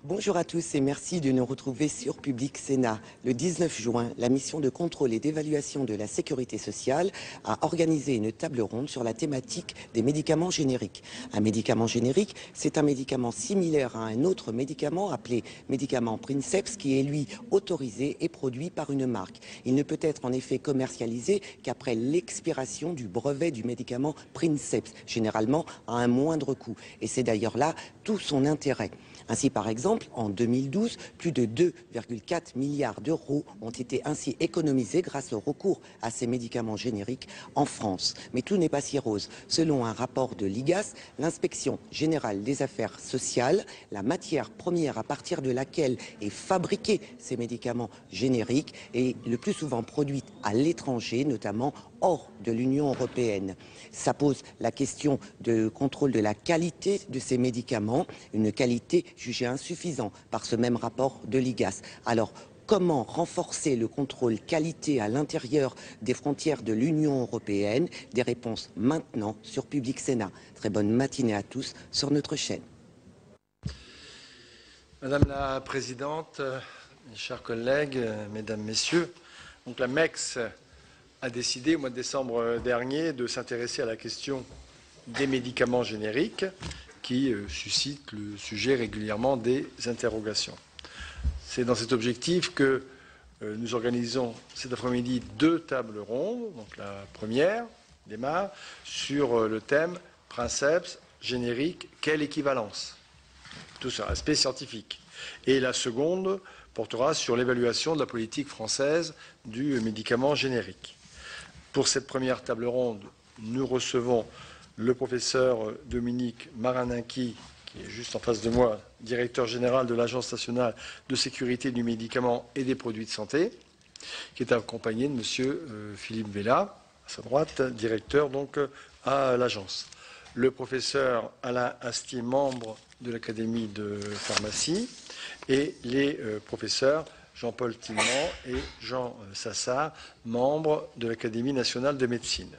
Bonjour à tous et merci de nous retrouver sur Public Sénat. Le 19 juin, la mission de contrôle et d'évaluation de la sécurité sociale a organisé une table ronde sur la thématique des médicaments génériques. Un médicament générique, c'est un médicament similaire à un autre médicament appelé médicament Princeps qui est lui autorisé et produit par une marque. Il ne peut être en effet commercialisé qu'après l'expiration du brevet du médicament Princeps, généralement à un moindre coût. Et c'est d'ailleurs là tout son intérêt. Ainsi, par exemple, en 2012, plus de 2,4 milliards d'euros ont été ainsi économisés grâce au recours à ces médicaments génériques en France. Mais tout n'est pas si rose. Selon un rapport de l'IGAS, l'Inspection générale des affaires sociales, la matière première à partir de laquelle est fabriqué ces médicaments génériques est le plus souvent produite à l'étranger, notamment hors de l'Union européenne. Ça pose la question de contrôle de la qualité de ces médicaments, une qualité jugée insuffisante par ce même rapport de l'IGAS. Alors, comment renforcer le contrôle qualité à l'intérieur des frontières de l'Union européenne? Des réponses maintenant sur Public Sénat. Très bonne matinée à tous sur notre chaîne. Madame la Présidente, mes chers collègues, Mesdames, Messieurs, donc la MEX a décidé au mois de décembre dernier de s'intéresser à la question des médicaments génériques qui suscite le sujet régulièrement des interrogations. C'est dans cet objectif que nous organisons cet après-midi 2 tables rondes. Donc la première démarre sur le thème « Princeps générique, quelle équivalence ?» Tout sur l'aspect scientifique. Et la seconde portera sur l'évaluation de la politique française du médicament générique. Pour cette première table ronde, nous recevons le professeur Dominique Marinacchi, qui est juste en face de moi, directeur général de l'Agence nationale de sécurité du médicament et des produits de santé, qui est accompagné de monsieur Philippe Vella, à sa droite, directeur donc à l'agence. Le professeur Alain Astier, membre de l'Académie de pharmacie, et les professeurs Jean-Paul Tillemans et Jean Sassard, membres de l'Académie nationale de médecine.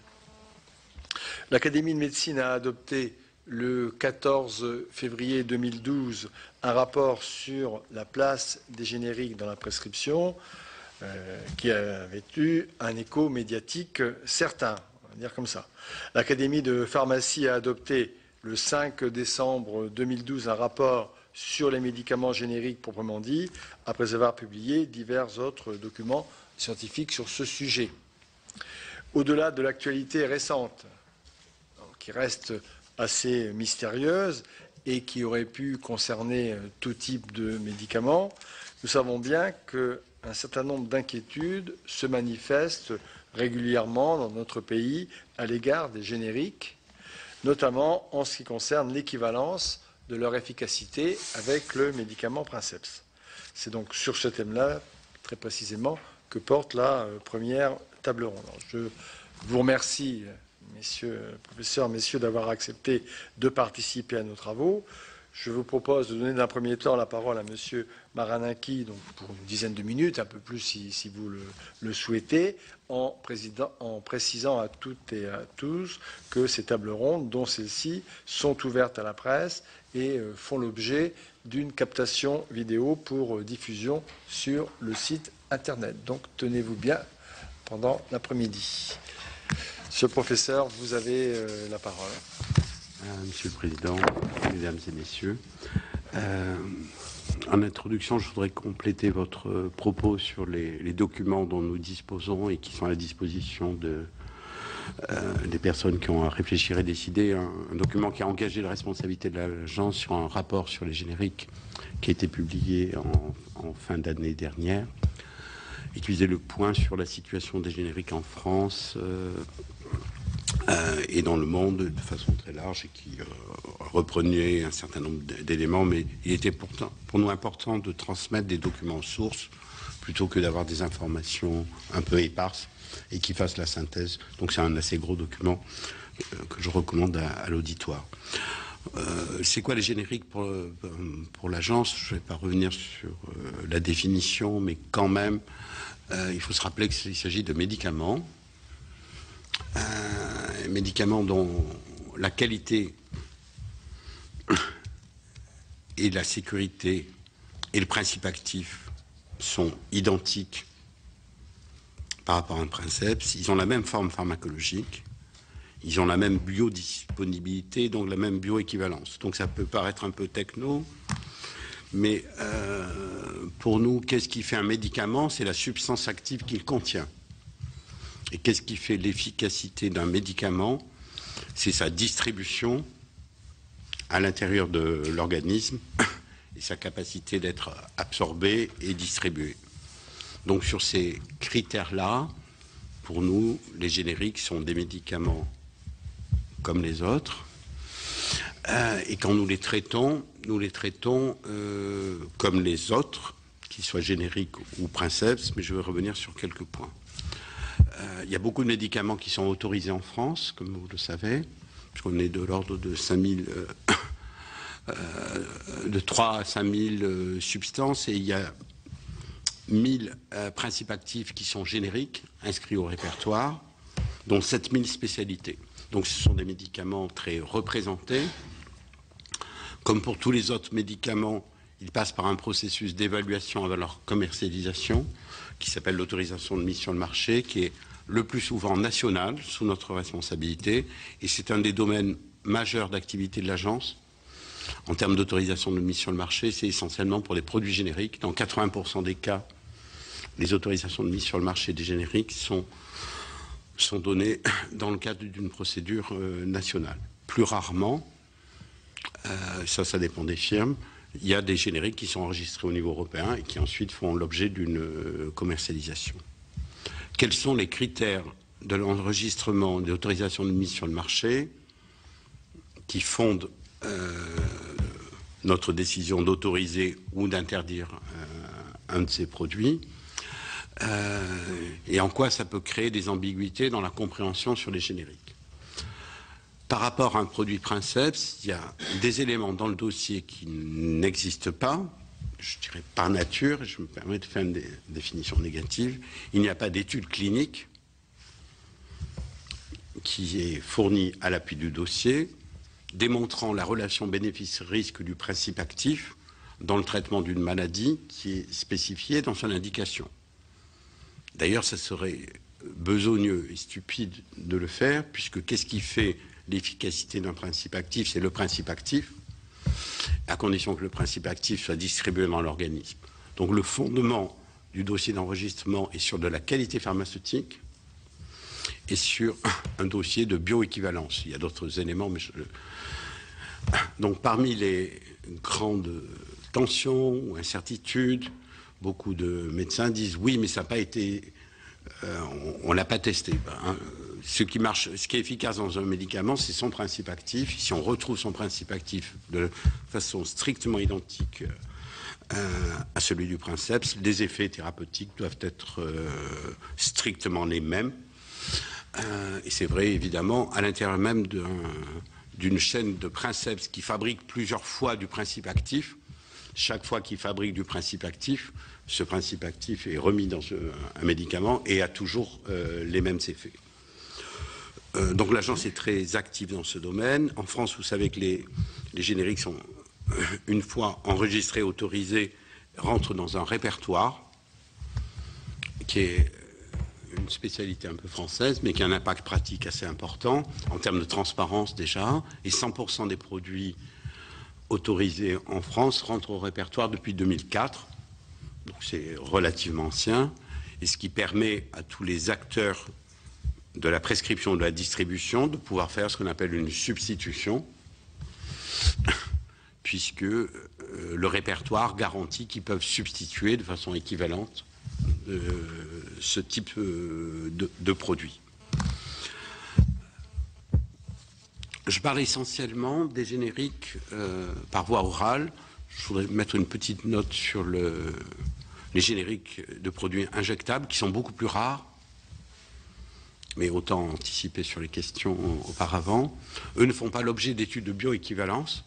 L'Académie de médecine a adopté le 14 février 2012 un rapport sur la place des génériques dans la prescription qui avait eu un écho médiatique certain, on va dire comme ça. L'Académie de pharmacie a adopté le 5 décembre 2012 un rapport sur les médicaments génériques proprement dit, après avoir publié divers autres documents scientifiques sur ce sujet. Au-delà de l'actualité récente, qui reste assez mystérieuse et qui aurait pu concerner tout type de médicaments, nous savons bien qu'un certain nombre d'inquiétudes se manifestent régulièrement dans notre pays à l'égard des génériques, notamment en ce qui concerne l'équivalence de leur efficacité avec le médicament Princeps. C'est donc sur ce thème-là, très précisément, que porte la première table ronde. Alors, je vous remercie, messieurs, professeurs, messieurs, d'avoir accepté de participer à nos travaux. Je vous propose de donner d'un premier temps la parole à monsieur Marinacchi, donc pour une dizaine de minutes, un peu plus si vous le souhaitez, en précisant à toutes et à tous que ces tables rondes, dont celles-ci, sont ouvertes à la presse et font l'objet d'une captation vidéo pour diffusion sur le site Internet. Donc tenez-vous bien pendant l'après-midi. Monsieur le professeur, vous avez la parole. Monsieur le Président, Mesdames et Messieurs, en introduction, je voudrais compléter votre propos sur les documents dont nous disposons et qui sont à la disposition des personnes qui ont à réfléchir et décider. Un document qui a engagé la responsabilité de l'agence sur un rapport sur les génériques qui a été publié en fin d'année dernière et qui faisait le point sur la situation des génériques en France et dans le monde de façon très large et qui reprenait un certain nombre d'éléments, mais il était pourtant pour nous important de transmettre des documents sources plutôt que d'avoir des informations un peu éparses et qui fassent la synthèse. Donc c'est un assez gros document que je recommande à l'auditoire. C'est quoi les génériques pour l'agence? Je ne vais pas revenir sur la définition, mais quand même, il faut se rappeler qu'il s'agit de médicaments. Médicaments dont la qualité et la sécurité et le principe actif sont identiques par rapport à un princeps. Ils ont la même forme pharmacologique, ils ont la même biodisponibilité, donc la même bioéquivalence. Donc ça peut paraître un peu techno, mais pour nous, qu'est-ce qui fait un médicament? C'est la substance active qu'il contient. Et qu'est-ce qui fait l'efficacité d'un médicament? C'est sa distribution à l'intérieur de l'organisme et sa capacité d'être absorbé et distribué. Donc sur ces critères-là, pour nous, les génériques sont des médicaments comme les autres. Et quand nous les traitons comme les autres, qu'ils soient génériques ou princeps, mais je vais revenir sur quelques points. Il y a beaucoup de médicaments qui sont autorisés en France, comme vous le savez, puisqu'on est de l'ordre de 5000, de 3 à 5000 substances, et il y a 1000 principes actifs qui sont génériques, inscrits au répertoire, dont 7000 spécialités. Donc ce sont des médicaments très représentés. Comme pour tous les autres médicaments, ils passent par un processus d'évaluation avant leur commercialisation, qui s'appelle l'autorisation de mise sur le marché, qui est le plus souvent national, sous notre responsabilité, et c'est un des domaines majeurs d'activité de l'agence. En termes d'autorisation de mise sur le marché, c'est essentiellement pour les produits génériques. Dans 80% des cas, les autorisations de mise sur le marché des génériques sont données dans le cadre d'une procédure nationale. Plus rarement, ça dépend des firmes, il y a des génériques qui sont enregistrés au niveau européen et qui ensuite font l'objet d'une commercialisation. Quels sont les critères de l'enregistrement des autorisations de mise sur le marché qui fondent notre décision d'autoriser ou d'interdire un de ces produits, et en quoi ça peut créer des ambiguïtés dans la compréhension sur les génériques. Par rapport à un produit princeps, il y a des éléments dans le dossier qui n'existent pas, je dirais par nature, je me permets de faire une définition négative. Il n'y a pas d'étude clinique qui est fournie à l'appui du dossier, démontrant la relation bénéfice-risque du principe actif dans le traitement d'une maladie qui est spécifiée dans son indication. D'ailleurs, ça serait besogneux et stupide de le faire, puisque qu'est-ce qui fait l'efficacité d'un principe actif? C'est le principe actif, à condition que le principe actif soit distribué dans l'organisme. Donc le fondement du dossier d'enregistrement est sur de la qualité pharmaceutique et sur un dossier de bioéquivalence. Il y a d'autres éléments, mais donc parmi les grandes tensions ou incertitudes, beaucoup de médecins disent oui, mais ça n'a pas été, on l'a pas testé. Ce qui marche, ce qui est efficace dans un médicament, c'est son principe actif. Si on retrouve son principe actif de façon strictement identique à celui du princeps, les effets thérapeutiques doivent être strictement les mêmes. Et c'est vrai, évidemment, à l'intérieur même d'une chaîne de princeps qui fabrique plusieurs fois du principe actif. Chaque fois qu'il fabrique du principe actif, ce principe actif est remis dans un médicament et a toujours les mêmes effets. Donc l'agence est très active dans ce domaine. En France, vous savez que les génériques sont, une fois enregistrés, autorisés, rentrent dans un répertoire qui est une spécialité un peu française, mais qui a un impact pratique assez important en termes de transparence déjà. Et 100% des produits autorisés en France rentrent au répertoire depuis 2004. Donc c'est relativement ancien. Et ce qui permet à tous les acteurs de la prescription, de la distribution, de pouvoir faire ce qu'on appelle une substitution, puisque le répertoire garantit qu'ils peuvent substituer de façon équivalente ce type de produit. Je parle essentiellement des génériques par voie orale. Je voudrais mettre une petite note sur les génériques de produits injectables qui sont beaucoup plus rares, mais autant anticiper sur les questions auparavant. Eux ne font pas l'objet d'études de bioéquivalence,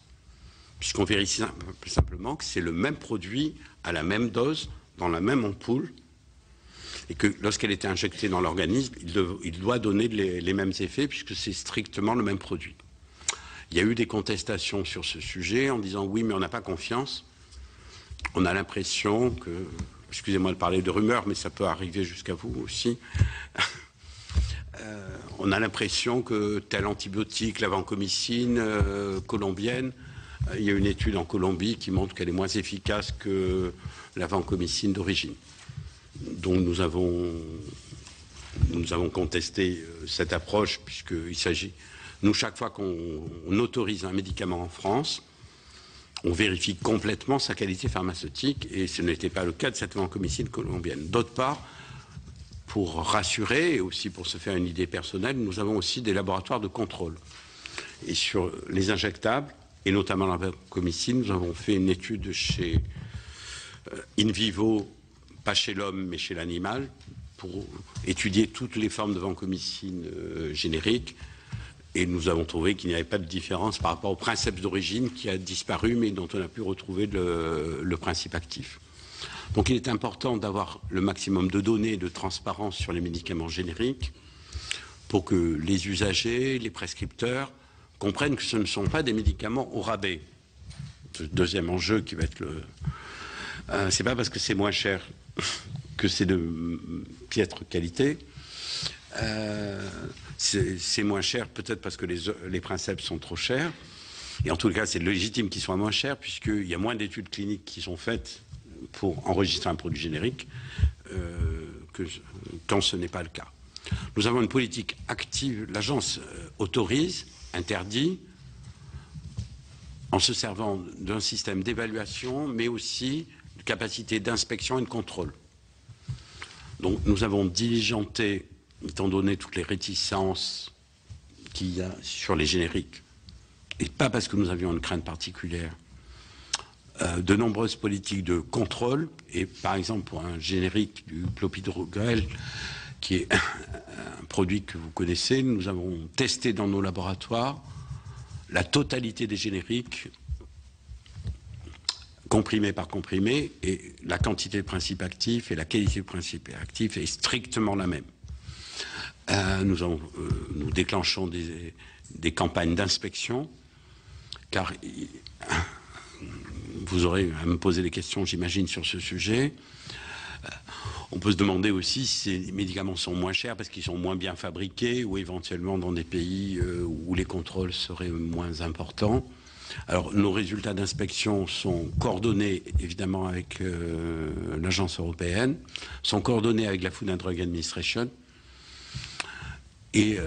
puisqu'on vérifie plus simplement que c'est le même produit à la même dose, dans la même ampoule, et que lorsqu'elle est injectée dans l'organisme, il doit donner les mêmes effets, puisque c'est strictement le même produit. Il y a eu des contestations sur ce sujet en disant oui, mais on n'a pas confiance. On a l'impression que, excusez-moi de parler de rumeurs, mais ça peut arriver jusqu'à vous aussi, on a l'impression que tel antibiotique, la vancomycine colombienne, il y a une étude en Colombie qui montre qu'elle est moins efficace que la vancomycine d'origine. Donc nous avons contesté cette approche, puisqu'il s'agit, nous, chaque fois qu'on autorise un médicament en France, on vérifie complètement sa qualité pharmaceutique, et ce n'était pas le cas de cette vancomycine colombienne. D'autre part, pour rassurer et aussi pour se faire une idée personnelle, nous avons aussi des laboratoires de contrôle. Et sur les injectables, et notamment la vancomycine, nous avons fait une étude chez in vivo, pas chez l'homme mais chez l'animal, pour étudier toutes les formes de vancomycine génériques. Et nous avons trouvé qu'il n'y avait pas de différence par rapport au principe d'origine qui a disparu, mais dont on a pu retrouver le principe actif. Donc il est important d'avoir le maximum de données et de transparence sur les médicaments génériques pour que les usagers, les prescripteurs comprennent que ce ne sont pas des médicaments au rabais. Le deuxième enjeu qui va être c'est pas parce que c'est moins cher que c'est de piètre qualité. C'est moins cher peut-être parce que les princeps sont trop chers. Et en tout cas, c'est légitime qu'ils soient moins chers puisqu'il y a moins d'études cliniques qui sont faites pour enregistrer un produit générique quand ce n'est pas le cas. Nous avons une politique active. L'agence autorise, interdit, en se servant d'un système d'évaluation, mais aussi de capacité d'inspection et de contrôle. Donc nous avons diligenté, étant donné toutes les réticences qu'il y a sur les génériques, et pas parce que nous avions une crainte particulière, de nombreuses politiques de contrôle. Et par exemple, pour un générique du clopidogrel, qui est un produit que vous connaissez, nous avons testé dans nos laboratoires la totalité des génériques, comprimé par comprimé, et la quantité de principe actif et la qualité de principe actif est strictement la même. Nous déclenchons des campagnes d'inspection, car vous aurez à me poser des questions, j'imagine, sur ce sujet. On peut se demander aussi si ces médicaments sont moins chers parce qu'ils sont moins bien fabriqués ou éventuellement dans des pays où les contrôles seraient moins importants. Alors, nos résultats d'inspection sont coordonnés, évidemment, avec l'agence européenne, sont coordonnés avec la Food and Drug Administration. Et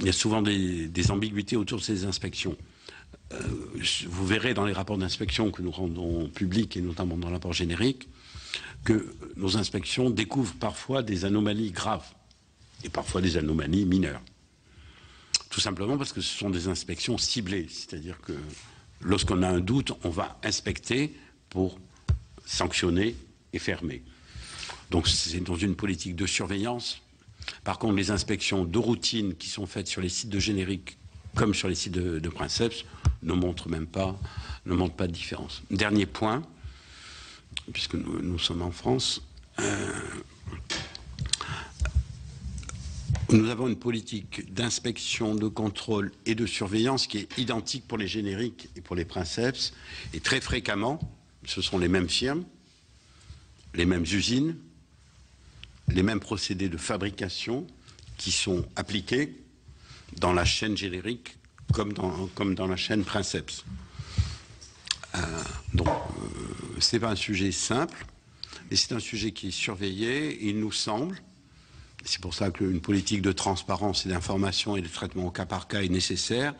il y a souvent des ambiguïtés autour de ces inspections. Vous verrez dans les rapports d'inspection que nous rendons publics, et notamment dans le rapport générique, que nos inspections découvrent parfois des anomalies graves et parfois des anomalies mineures. Tout simplement parce que ce sont des inspections ciblées, c'est-à-dire que lorsqu'on a un doute, on va inspecter pour sanctionner et fermer. Donc c'est dans une politique de surveillance. Par contre, les inspections de routine qui sont faites sur les sites de génériques comme sur les sites de princeps ne montrent pas de différence. Dernier point, puisque nous sommes en France, nous avons une politique d'inspection, de contrôle et de surveillance qui est identique pour les génériques et pour les princeps. Et très fréquemment, ce sont les mêmes firmes, les mêmes usines, les mêmes procédés de fabrication qui sont appliqués dans la chaîne générique comme dans la chaîne princeps. Donc, ce n'est pas un sujet simple, mais c'est un sujet qui est surveillé. Il nous semble, c'est pour ça qu'une politique de transparence et d'information et de traitement au cas par cas est nécessaire,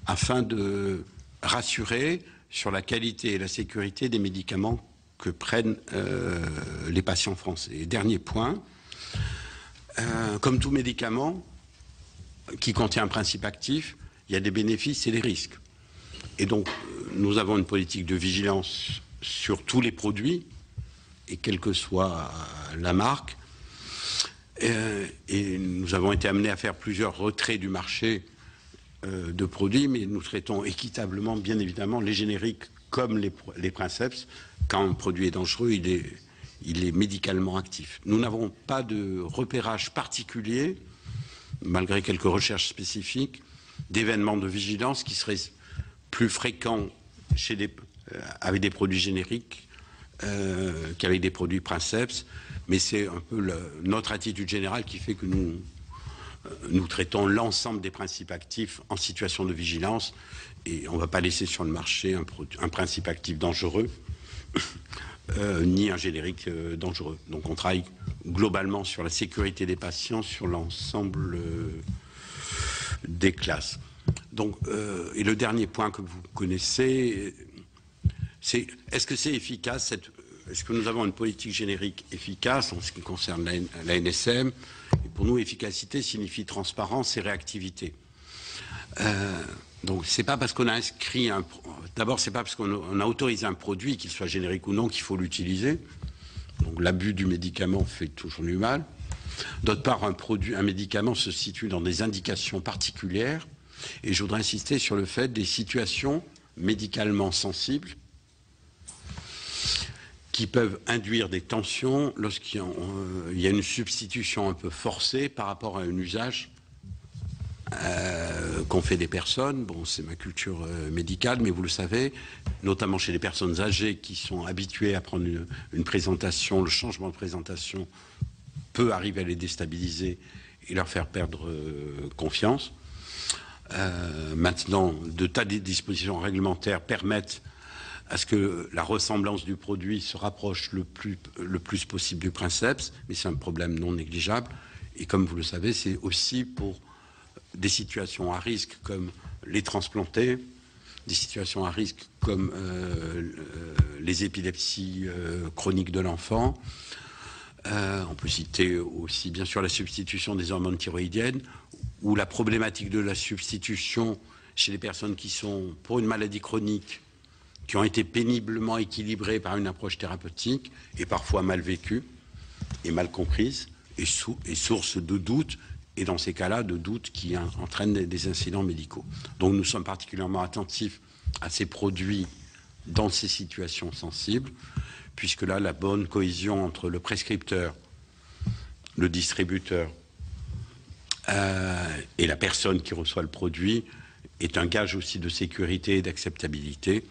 afin de rassurer sur la qualité et la sécurité des médicaments que prennent les patients français. Et dernier point, comme tout médicament qui contient un principe actif, il y a des bénéfices et des risques. Et donc, nous avons une politique de vigilance sur tous les produits, et quelle que soit la marque. Et nous avons été amenés à faire plusieurs retraits du marché de produits, mais nous traitons équitablement, bien évidemment, les génériques comme les princeps. Quand un produit est dangereux, il est médicalement actif. Nous n'avons pas de repérage particulier, malgré quelques recherches spécifiques, d'événements de vigilance qui seraient plus fréquents avec des produits génériques qu'avec des produits princeps. Mais c'est un peu notre attitude générale qui fait que nous traitons l'ensemble des principes actifs en situation de vigilance et on ne va pas laisser sur le marché un principe actif dangereux ni un générique dangereux. Donc on travaille globalement sur la sécurité des patients sur l'ensemble des classes. Donc, et le dernier point que vous connaissez, c'est est-ce que c'est efficace est-ce que nous avons une politique générique efficace en ce qui concerne la NSM? Et pour nous, efficacité signifie transparence et réactivité. Donc, c'est pas parce qu'on a inscrit d'abord, c'est pas parce qu'on a autorisé un produit, qu'il soit générique ou non, qu'il faut l'utiliser. Donc, l'abus du médicament fait toujours du mal. D'autre part, un médicament se situe dans des indications particulières. Et je voudrais insister sur le fait des situations médicalement sensibles qui peuvent induire des tensions lorsqu'il y a une substitution un peu forcée par rapport à un usage qu'ont fait des personnes. Bon, c'est ma culture médicale, mais vous le savez, notamment chez les personnes âgées qui sont habituées à prendre une présentation, le changement de présentation peut arriver à les déstabiliser et leur faire perdre confiance. Maintenant, de tas de dispositions réglementaires permettent à ce que la ressemblance du produit se rapproche le plus possible du princeps, mais c'est un problème non négligeable. Et comme vous le savez, c'est aussi pour des situations à risque comme les transplantés, des situations à risque comme les épilepsies chroniques de l'enfant. On peut citer aussi, bien sûr, la substitution des hormones thyroïdiennes ou la problématique de la substitution chez les personnes qui sont pour une maladie chronique, qui ont été péniblement équilibrées par une approche thérapeutique et parfois mal vécue et mal comprise et source de doutes, et dans ces cas-là, de doutes qui entraînent des incidents médicaux. Donc nous sommes particulièrement attentifs à ces produits dans ces situations sensibles, puisque là, la bonne cohésion entre le prescripteur, le distributeur et la personne qui reçoit le produit est un gage aussi de sécurité et d'acceptabilité.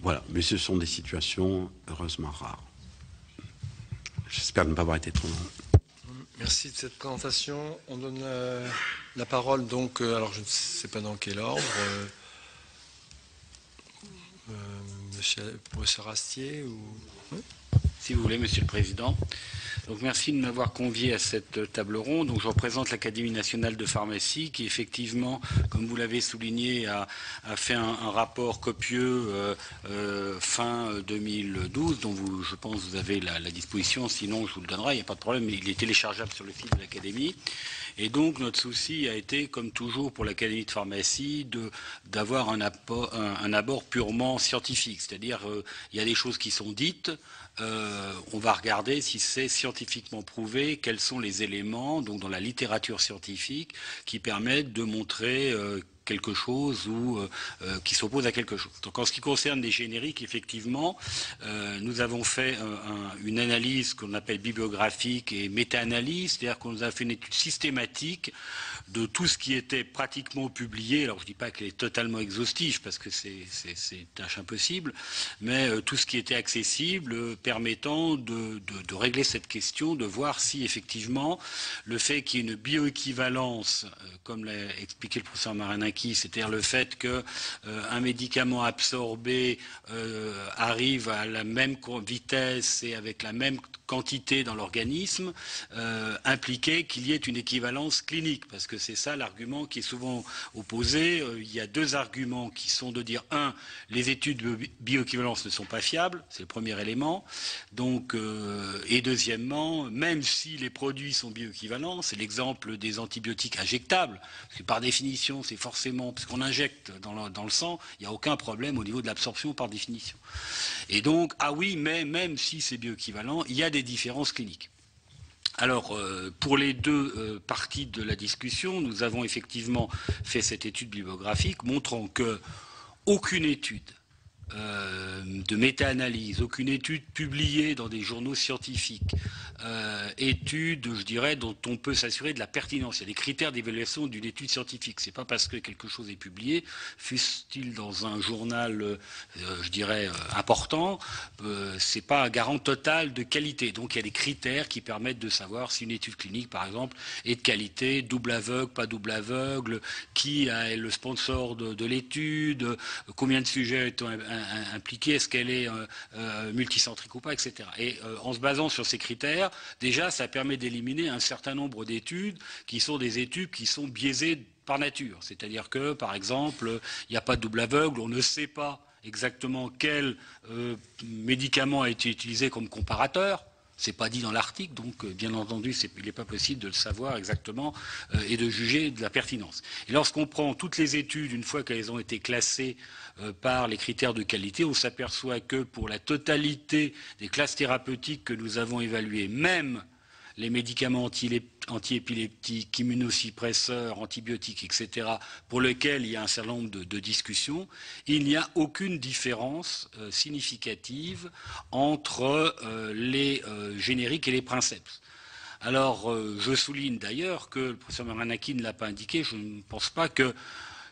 Voilà, mais ce sont des situations heureusement rares. J'espère ne pas avoir été trop long. Merci de cette présentation. On donne la parole donc, alors je ne sais pas dans quel ordre, Monsieur Rastier ou... Oui. Si vous voulez, Monsieur le Président. Donc merci de m'avoir convié à cette table ronde. Donc je représente l'Académie nationale de pharmacie qui effectivement, comme vous l'avez souligné, a fait un rapport copieux fin 2012 dont je pense vous avez la disposition, sinon je vous le donnerai, il n'y a pas de problème, il est téléchargeable sur le site de l'Académie. Et donc notre souci a été, comme toujours pour l'Académie de pharmacie, d'avoir un abord purement scientifique. C'est-à-dire il y a des choses qui sont dites, on va regarder si c'est scientifiquement prouvé, quels sont les éléments donc dans la littérature scientifique qui permettent de montrer quelque chose ou qui s'oppose à quelque chose. Donc en ce qui concerne les génériques, effectivement, nous avons fait une analyse qu'on appelle bibliographique et méta-analyse, c'est-à-dire qu'on nous a fait une étude systématique de tout ce qui était pratiquement publié. Alors je ne dis pas qu'elle est totalement exhaustive parce que c'est tâche impossible, mais tout ce qui était accessible permettant de régler cette question, de voir si effectivement le fait qu'il y ait une bioéquivalence, comme l'a expliqué le professeur Marinaki, c'est-à-dire le fait qu'un médicament absorbé arrive à la même vitesse et avec la même quantité dans l'organisme, impliquait qu'il y ait une équivalence clinique, parce que c'est ça l'argument qui est souvent opposé. Il y a deux arguments qui sont de dire, un, les études de bioéquivalence ne sont pas fiables, c'est le premier élément, donc, et deuxièmement, même si les produits sont bioéquivalents, c'est l'exemple des antibiotiques injectables, parce que par définition, c'est forcément, parce qu'on injecte dans le sang, il n'y a aucun problème au niveau de l'absorption par définition. Et donc, ah oui, mais même si c'est bioéquivalent, il y a des différences cliniques. Alors, pour les deux parties de la discussion, nous avons effectivement fait cette étude bibliographique montrant que aucune étude de méta-analyse, aucune étude publiée dans des journaux scientifiques, étude, je dirais, dont on peut s'assurer de la pertinence. Il y a des critères d'évaluation d'une étude scientifique. C'est pas parce que quelque chose est publié, fût-il dans un journal, je dirais, important, c'est pas un garant total de qualité. Donc il y a des critères qui permettent de savoir si une étude clinique, par exemple, est de qualité, double aveugle, pas double aveugle, qui est le sponsor de l'étude, combien de sujets est impliquée, est-ce qu'elle est multicentrique ou pas, etc. Et en se basant sur ces critères, déjà, ça permet d'éliminer un certain nombre d'études qui sont des études qui sont biaisées par nature. C'est-à-dire que, par exemple, il n'y a pas de double aveugle, on ne sait pas exactement quel médicament a été utilisé comme comparateur. C'est pas dit dans l'article, donc bien entendu, il n'est pas possible de le savoir exactement et de juger de la pertinence. Et lorsqu'on prend toutes les études, une fois qu'elles ont été classées par les critères de qualité, on s'aperçoit que pour la totalité des classes thérapeutiques que nous avons évaluées, même les médicaments antiépileptiques, immunosuppresseurs, antibiotiques, etc., pour lesquels il y a un certain nombre de discussions, il n'y a aucune différence significative entre les génériques et les princeps. Alors, je souligne d'ailleurs que le professeur Maranaki ne l'a pas indiqué, je ne pense pas que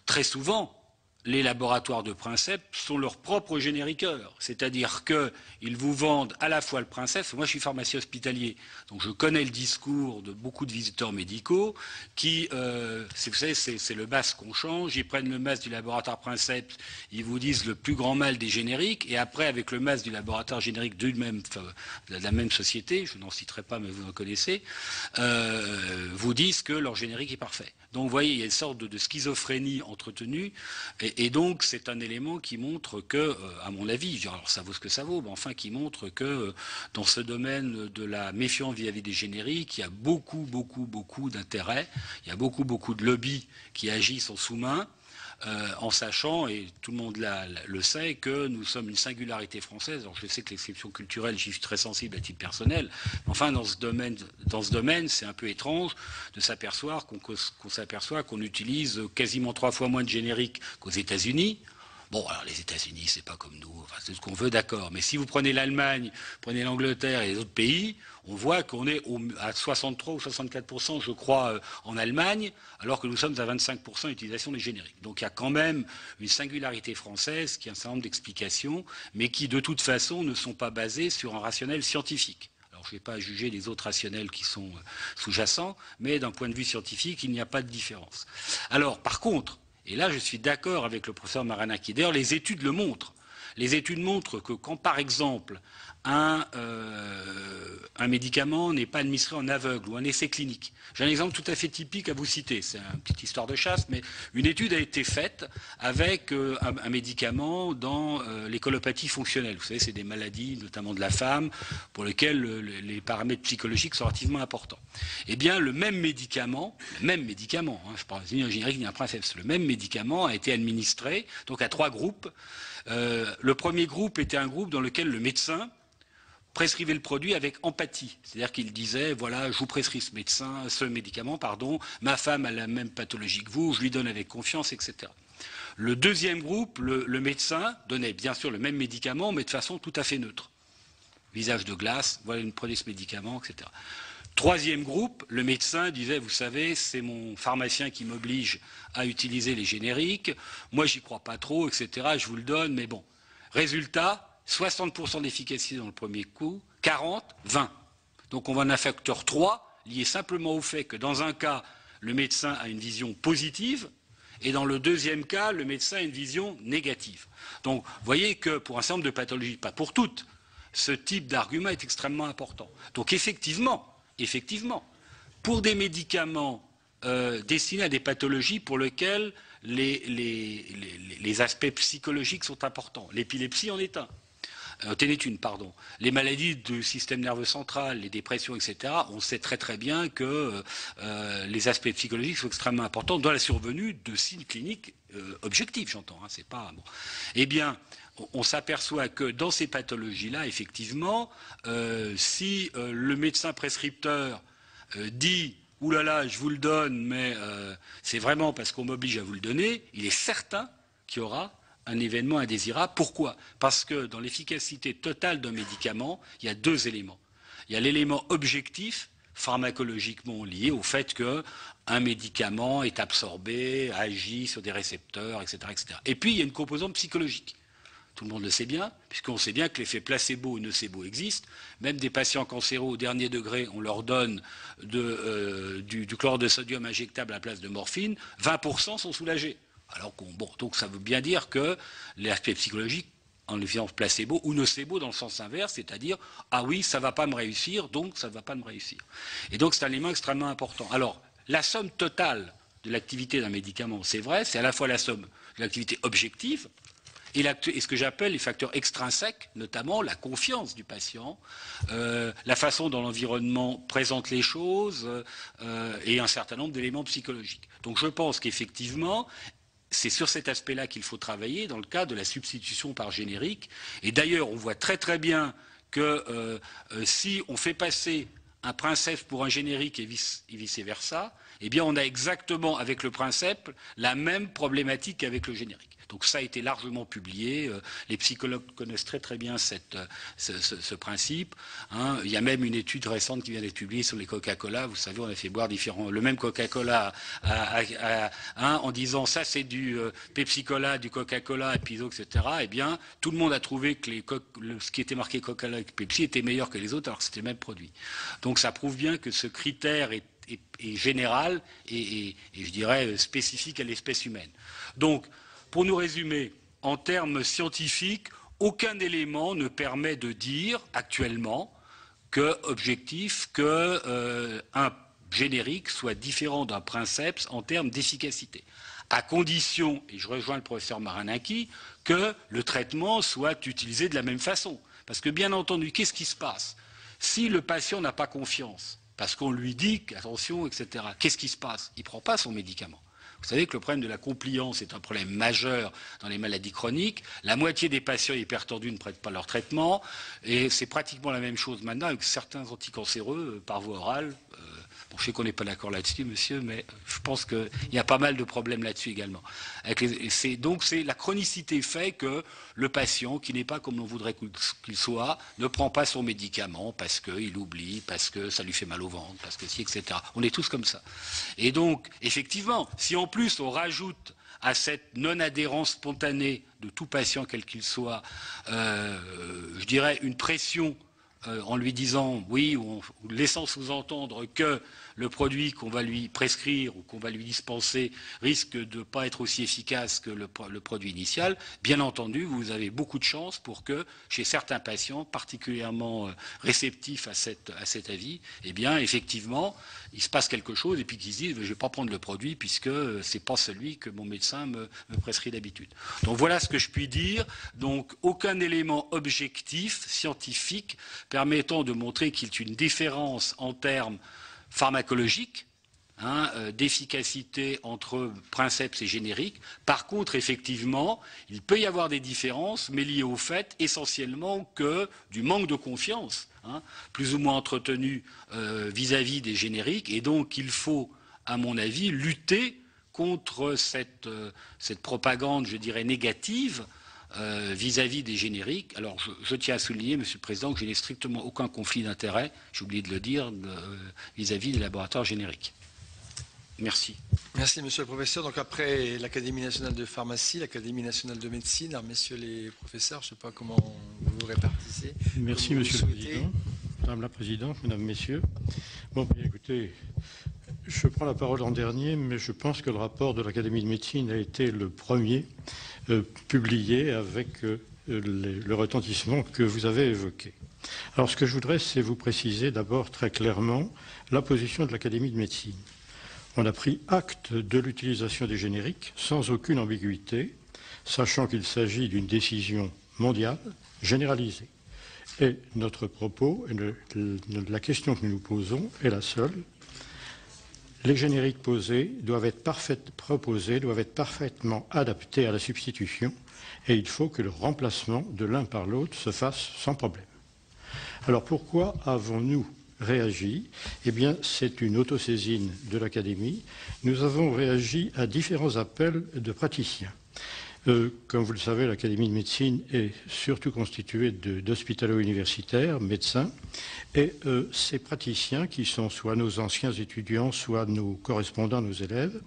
très souvent, les laboratoires de princeps sont leurs propres génériqueurs. C'est-à-dire qu'ils vous vendent à la fois le princeps. Moi, je suis pharmacien hospitalier, donc je connais le discours de beaucoup de visiteurs médicaux qui, vous savez, c'est le masque qu'on change. Ils prennent le masque du laboratoire princeps, ils vous disent le plus grand mal des génériques, et après, avec le masque du laboratoire générique de la même société, je n'en citerai pas, mais vous en connaissez, vous disent que leur générique est parfait. Donc, vous voyez, il y a une sorte de schizophrénie entretenue, et donc c'est un élément qui montre que, à mon avis, alors ça vaut ce que ça vaut, mais enfin qui montre que dans ce domaine de la méfiance vis-à-vis des génériques, il y a beaucoup d'intérêts, il y a beaucoup de lobbies qui agissent en sous-main, en sachant, et tout le monde le sait, que nous sommes une singularité française. Alors je sais que l'exception culturelle, j'y suis très sensible à titre personnel, mais enfin dans ce domaine, c'est un peu étrange de s'apercevoir qu'on utilise quasiment 3 fois moins de génériques qu'aux États-Unis. Bon, alors les États-Unis, c'est pas comme nous, enfin, c'est ce qu'on veut, d'accord. Mais si vous prenez l'Allemagne, prenez l'Angleterre et les autres pays, on voit qu'on est à 63 ou 64%, je crois, en Allemagne, alors que nous sommes à 25% d'utilisation des génériques. Donc il y a quand même une singularité française qui a un certain nombre d'explications, mais qui de toute façon ne sont pas basées sur un rationnel scientifique. Alors je ne vais pas juger les autres rationnels qui sont sous-jacents, mais d'un point de vue scientifique, il n'y a pas de différence. Alors par contre, et là, je suis d'accord avec le professeur Maranaki. D'ailleurs, les études le montrent. Les études montrent que quand, par exemple, un médicament n'est pas administré en aveugle ou un essai clinique. J'ai un exemple tout à fait typique à vous citer. C'est une petite histoire de chasse, mais une étude a été faite avec un médicament dans les colopathies fonctionnelles. Vous savez, c'est des maladies, notamment de la femme, pour lesquelles les paramètres psychologiques sont relativement importants. Eh bien, le même médicament, je parle ni un générique ni un princeps, le même médicament a été administré donc à 3 groupes. Le premier groupe était un groupe dans lequel le médecin prescrivait le produit avec empathie. C'est-à-dire qu'il disait, voilà, je vous prescris ce médicament, ma femme a la même pathologie que vous, je lui donne avec confiance, etc. Le deuxième groupe, le médecin donnait bien sûr le même médicament, mais de façon tout à fait neutre. Visage de glace, voilà, prenez ce médicament, etc. Troisième groupe, le médecin disait, vous savez, c'est mon pharmacien qui m'oblige à utiliser les génériques, moi j'y crois pas trop, etc., je vous le donne, mais bon. Résultat, 60% d'efficacité dans le premier coup, 40, 20. Donc on va en un facteur 3, lié simplement au fait que dans un cas, le médecin a une vision positive, et dans le deuxième cas, le médecin a une vision négative. Donc vous voyez que pour un certain nombre de pathologies, pas pour toutes, ce type d'argument est extrêmement important. Donc effectivement, pour des médicaments destinés à des pathologies pour lesquelles les aspects psychologiques sont importants, l'épilepsie en est un. Les maladies du système nerveux central, les dépressions, etc., on sait très très bien que les aspects psychologiques sont extrêmement importants dans la survenue de signes cliniques objectifs, j'entends. Hein, c'est pas bon. Eh bien, on s'aperçoit que dans ces pathologies-là, effectivement, si le médecin prescripteur dit « Ouh là là, je vous le donne, mais c'est vraiment parce qu'on m'oblige à vous le donner », il est certain qu'il y aura un événement indésirable. Pourquoi? Parce que dans l'efficacité totale d'un médicament, il y a deux éléments. Il y a l'élément objectif, pharmacologiquement lié au fait qu'un médicament est absorbé, agit sur des récepteurs, etc., etc. Et puis, il y a une composante psychologique. Tout le monde le sait bien, puisqu'on sait bien que l'effet placebo ou nocebo existe. Même des patients cancéreux au dernier degré, on leur donne du chlorure de sodium injectable à la place de morphine, 20% sont soulagés. Alors donc ça veut bien dire que l'aspect psychologique, en l'occurrence placebo ou nocebo dans le sens inverse, c'est-à-dire « Ah oui, ça ne va pas me réussir, donc ça ne va pas me réussir ». Et donc c'est un élément extrêmement important. Alors, la somme totale de l'activité d'un médicament, c'est vrai, c'est à la fois la somme de l'activité objective, et ce que j'appelle les facteurs extrinsèques, notamment la confiance du patient, la façon dont l'environnement présente les choses et un certain nombre d'éléments psychologiques. Donc je pense qu'effectivement, c'est sur cet aspect-là qu'il faut travailler dans le cadre de la substitution par générique. Et d'ailleurs, on voit très très bien que si on fait passer un princeps pour un générique et vice-versa, eh bien on a exactement avec le princeps la même problématique qu'avec le générique. Donc ça a été largement publié. Les psychologues connaissent très très bien ce principe. Hein. Il y a même une étude récente qui vient d'être publiée sur les Coca-Cola. Vous savez, on a fait boire le même Coca-Cola en disant ça c'est du Pepsi-Cola, du Coca-Cola, et puis etc. Eh bien, tout le monde a trouvé que ce qui était marqué Coca-Cola et Pepsi était meilleur que les autres alors que c'était le même produit. Donc ça prouve bien que ce critère est général et je dirais spécifique à l'espèce humaine. Donc, pour nous résumer, en termes scientifiques, aucun élément ne permet de dire actuellement qu'un générique soit différent d'un princeps en termes d'efficacité, à condition, et je rejoins le professeur Marinaki, que le traitement soit utilisé de la même façon. Parce que bien entendu, qu'est-ce qui se passe? Si le patient n'a pas confiance, parce qu'on lui dit attention, etc., qu'est-ce qui se passe? Il ne prend pas son médicament. Vous savez que le problème de la compliance est un problème majeur dans les maladies chroniques. La moitié des patients hypertendus ne prennent pas leur traitement. Et c'est pratiquement la même chose maintenant avec certains anticancéreux par voie orale. Bon, je sais qu'on n'est pas d'accord là-dessus, monsieur, mais je pense qu'il y a pas mal de problèmes là-dessus également. Donc la chronicité fait que le patient, qui n'est pas comme on voudrait qu'il soit, ne prend pas son médicament parce qu'il oublie, parce que ça lui fait mal au ventre, parce que si, etc. On est tous comme ça. Et donc, effectivement, si en plus on rajoute à cette non-adhérence spontanée de tout patient, quel qu'il soit, je dirais une pression en lui disant oui ou laissant sous-entendre que le produit qu'on va lui prescrire ou qu'on va lui dispenser risque de ne pas être aussi efficace que le produit initial, bien entendu, vous avez beaucoup de chance pour que chez certains patients particulièrement réceptifs à cet avis, eh bien effectivement, il se passe quelque chose et puis qu'ils se disent je ne vais pas prendre le produit puisque ce n'est pas celui que mon médecin me prescrit d'habitude. Donc voilà ce que je puis dire. Donc aucun élément objectif, scientifique, permettant de montrer qu'il y a une différence en termes pharmacologiques, d'efficacité entre princeps et générique. Par contre, effectivement, il peut y avoir des différences, mais liées au fait essentiellement que du manque de confiance, plus ou moins entretenu vis-à-vis des génériques, et donc il faut, à mon avis, lutter contre cette propagande, je dirais, négative vis-à-vis des génériques. Alors je tiens à souligner, Monsieur le Président, que je n'ai strictement aucun conflit d'intérêt, j'ai oublié de le dire, vis-à-vis des laboratoires génériques. Merci. Merci, Monsieur le Professeur. Donc après l'Académie nationale de pharmacie, l'Académie nationale de médecine, alors messieurs les professeurs, je ne sais pas comment vous vous répartissez. Merci, Monsieur le Président. Madame la Présidente, Mesdames, Messieurs. Bon, bien, écoutez, je prends la parole en dernier, mais je pense que le rapport de l'Académie de médecine a été le premier publié avec le retentissement que vous avez évoqué. Alors, ce que je voudrais, c'est vous préciser d'abord très clairement la position de l'Académie de médecine. On a pris acte de l'utilisation des génériques sans aucune ambiguïté, sachant qu'il s'agit d'une décision mondiale, généralisée. Et notre propos, la question que nous nous posons est la seule. Les génériques doivent être parfaitement adaptés à la substitution et il faut que le remplacement de l'un par l'autre se fasse sans problème. Alors pourquoi avons-nous réagi? Eh bien, c'est une autosaisine de l'Académie. Nous avons réagi à différents appels de praticiens. Comme vous le savez, l'Académie de médecine est surtout constituée d'hospitalo-universitaires, médecins, et ces praticiens, qui sont soit nos anciens étudiants, soit nos correspondants, nos élèves,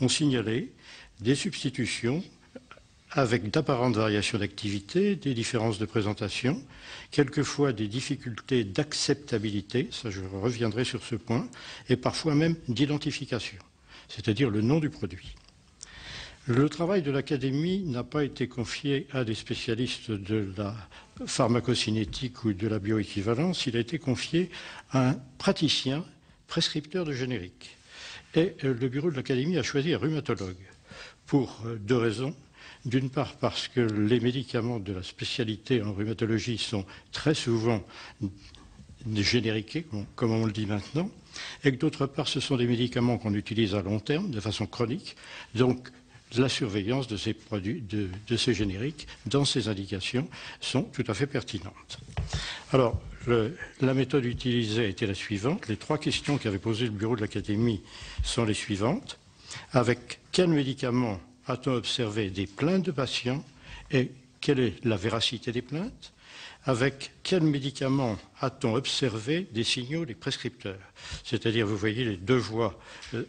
ont signalé des substitutions avec d'apparentes variations d'activité, des différences de présentation, quelquefois des difficultés d'acceptabilité, ça je reviendrai sur ce point, et parfois même d'identification, c'est-à-dire le nom du produit. Le travail de l'Académie n'a pas été confié à des spécialistes de la pharmacocinétique ou de la bioéquivalence, il a été confié à un praticien prescripteur de générique. Et le bureau de l'Académie a choisi un rhumatologue pour deux raisons. D'une part parce que les médicaments de la spécialité en rhumatologie sont très souvent génériqués, comme on le dit maintenant, et que d'autre part ce sont des médicaments qu'on utilise à long terme, de façon chronique, donc la surveillance de ces produits, de ces génériques, dans ces indications, sont tout à fait pertinentes. Alors, la méthode utilisée a été la suivante. Les trois questions qu'avait posées le bureau de l'Académie sont les suivantes. Avec quel médicament a-t-on observé des plaintes de patients et quelle est la véracité des plaintes? Avec quel médicament a-t-on observé des signaux des prescripteurs? C'est-à-dire, vous voyez les deux voies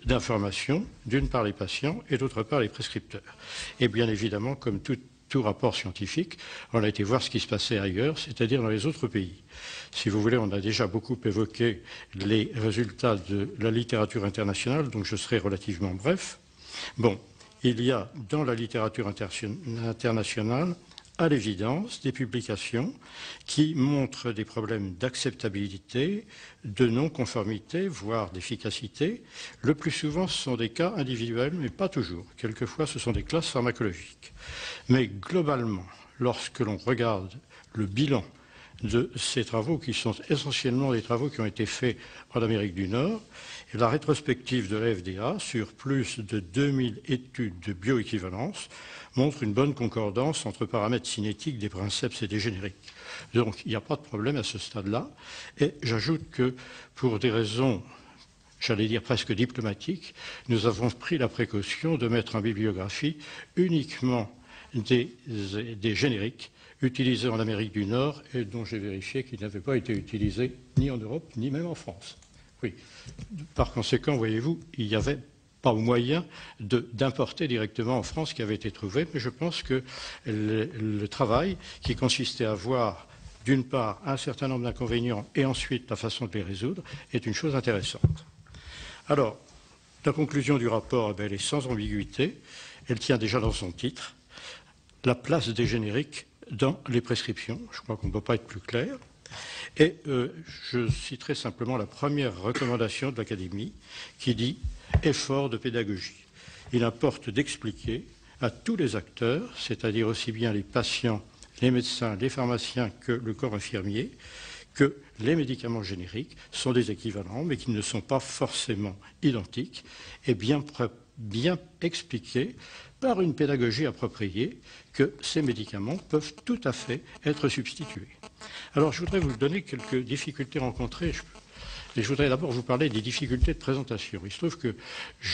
d'information, d'une part les patients et d'autre part les prescripteurs. Et bien évidemment, comme tout rapport scientifique, on a été voir ce qui se passait ailleurs, c'est-à-dire dans les autres pays. Si vous voulez, on a déjà beaucoup évoqué les résultats de la littérature internationale, donc je serai relativement bref. Bon, il y a dans la littérature internationale, à l'évidence, des publications qui montrent des problèmes d'acceptabilité, de non-conformité, voire d'efficacité. Le plus souvent, ce sont des cas individuels, mais pas toujours. Quelquefois, ce sont des classes pharmacologiques. Mais globalement, lorsque l'on regarde le bilan de ces travaux, qui sont essentiellement des travaux qui ont été faits en Amérique du Nord, et la rétrospective de la FDA sur plus de 2000 études de bioéquivalence montre une bonne concordance entre paramètres cinétiques des princeps et des génériques. Donc il n'y a pas de problème à ce stade-là. Et j'ajoute que pour des raisons, j'allais dire presque diplomatiques, nous avons pris la précaution de mettre en bibliographie uniquement des génériques utilisés en Amérique du Nord et dont j'ai vérifié qu'ils n'avaient pas été utilisés ni en Europe ni même en France. Oui. Par conséquent, voyez-vous, il n'y avait pas moyen d'importer directement en France ce qui avait été trouvé, mais je pense que le travail qui consistait à voir d'une part un certain nombre d'inconvénients et ensuite la façon de les résoudre est une chose intéressante. Alors, la conclusion du rapport, elle est sans ambiguïté, elle tient déjà dans son titre, la place des génériques dans les prescriptions. Je crois qu'on ne peut pas être plus clair. Et je citerai simplement la première recommandation de l'Académie qui dit « effort de pédagogie ». Il importe d'expliquer à tous les acteurs, c'est-à-dire aussi bien les patients, les médecins, les pharmaciens que le corps infirmier, que les médicaments génériques sont des équivalents, mais qu'ils ne sont pas forcément identiques, et bien expliquer par une pédagogie appropriée que ces médicaments peuvent tout à fait être substitués. Alors, je voudrais vous donner quelques difficultés rencontrées. Et je voudrais d'abord vous parler des difficultés de présentation. Il se trouve que,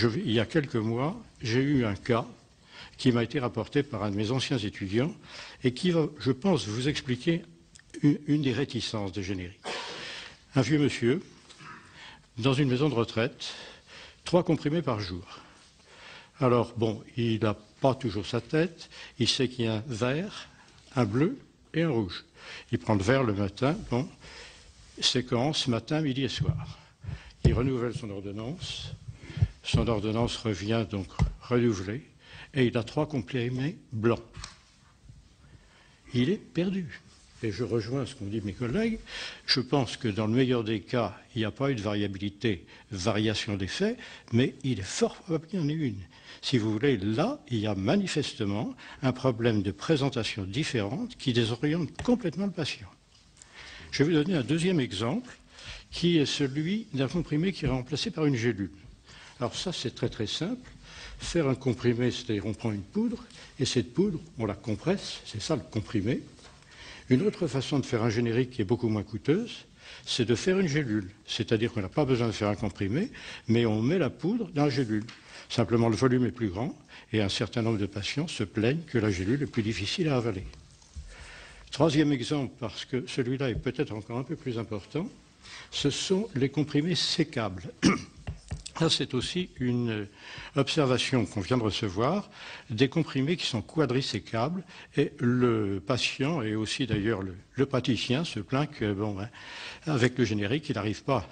il y a quelques mois, j'ai eu un cas qui m'a été rapporté par un de mes anciens étudiants et qui va, je pense, vous expliquer une des réticences des génériques. Un vieux monsieur, dans une maison de retraite, 3 comprimés par jour. Alors, bon, il n'a pas toujours sa tête, il sait qu'il y a un vert, un bleu et un rouge. Il prend le vert le matin, bon, séquence matin, midi et soir. Il renouvelle son ordonnance revient donc renouvelée, et il a 3 comprimés blancs. Il est perdu. Et je rejoins ce qu'ont dit mes collègues. Je pense que dans le meilleur des cas, il n'y a pas eu de variation d'effet, mais il est fort probable qu'il y en ait une. Si vous voulez, là, il y a manifestement un problème de présentation différente qui désoriente complètement le patient. Je vais vous donner un deuxième exemple, qui est celui d'un comprimé qui est remplacé par une gélule. Alors ça, c'est très très simple. Faire un comprimé, c'est-à-dire on prend une poudre, et cette poudre, on la compresse, c'est ça le comprimé. Une autre façon de faire un générique qui est beaucoup moins coûteuse, c'est de faire une gélule. C'est-à-dire qu'on n'a pas besoin de faire un comprimé, mais on met la poudre dans la gélule. Simplement, le volume est plus grand et un certain nombre de patients se plaignent que la gélule est plus difficile à avaler. Troisième exemple, parce que celui-là est peut-être encore un peu plus important, ce sont les comprimés sécables. Là, c'est aussi une observation qu'on vient de recevoir, des comprimés qui sont quadrisécables, et le patient et aussi d'ailleurs le praticien se plaint que, avec le générique, il n'arrive pas,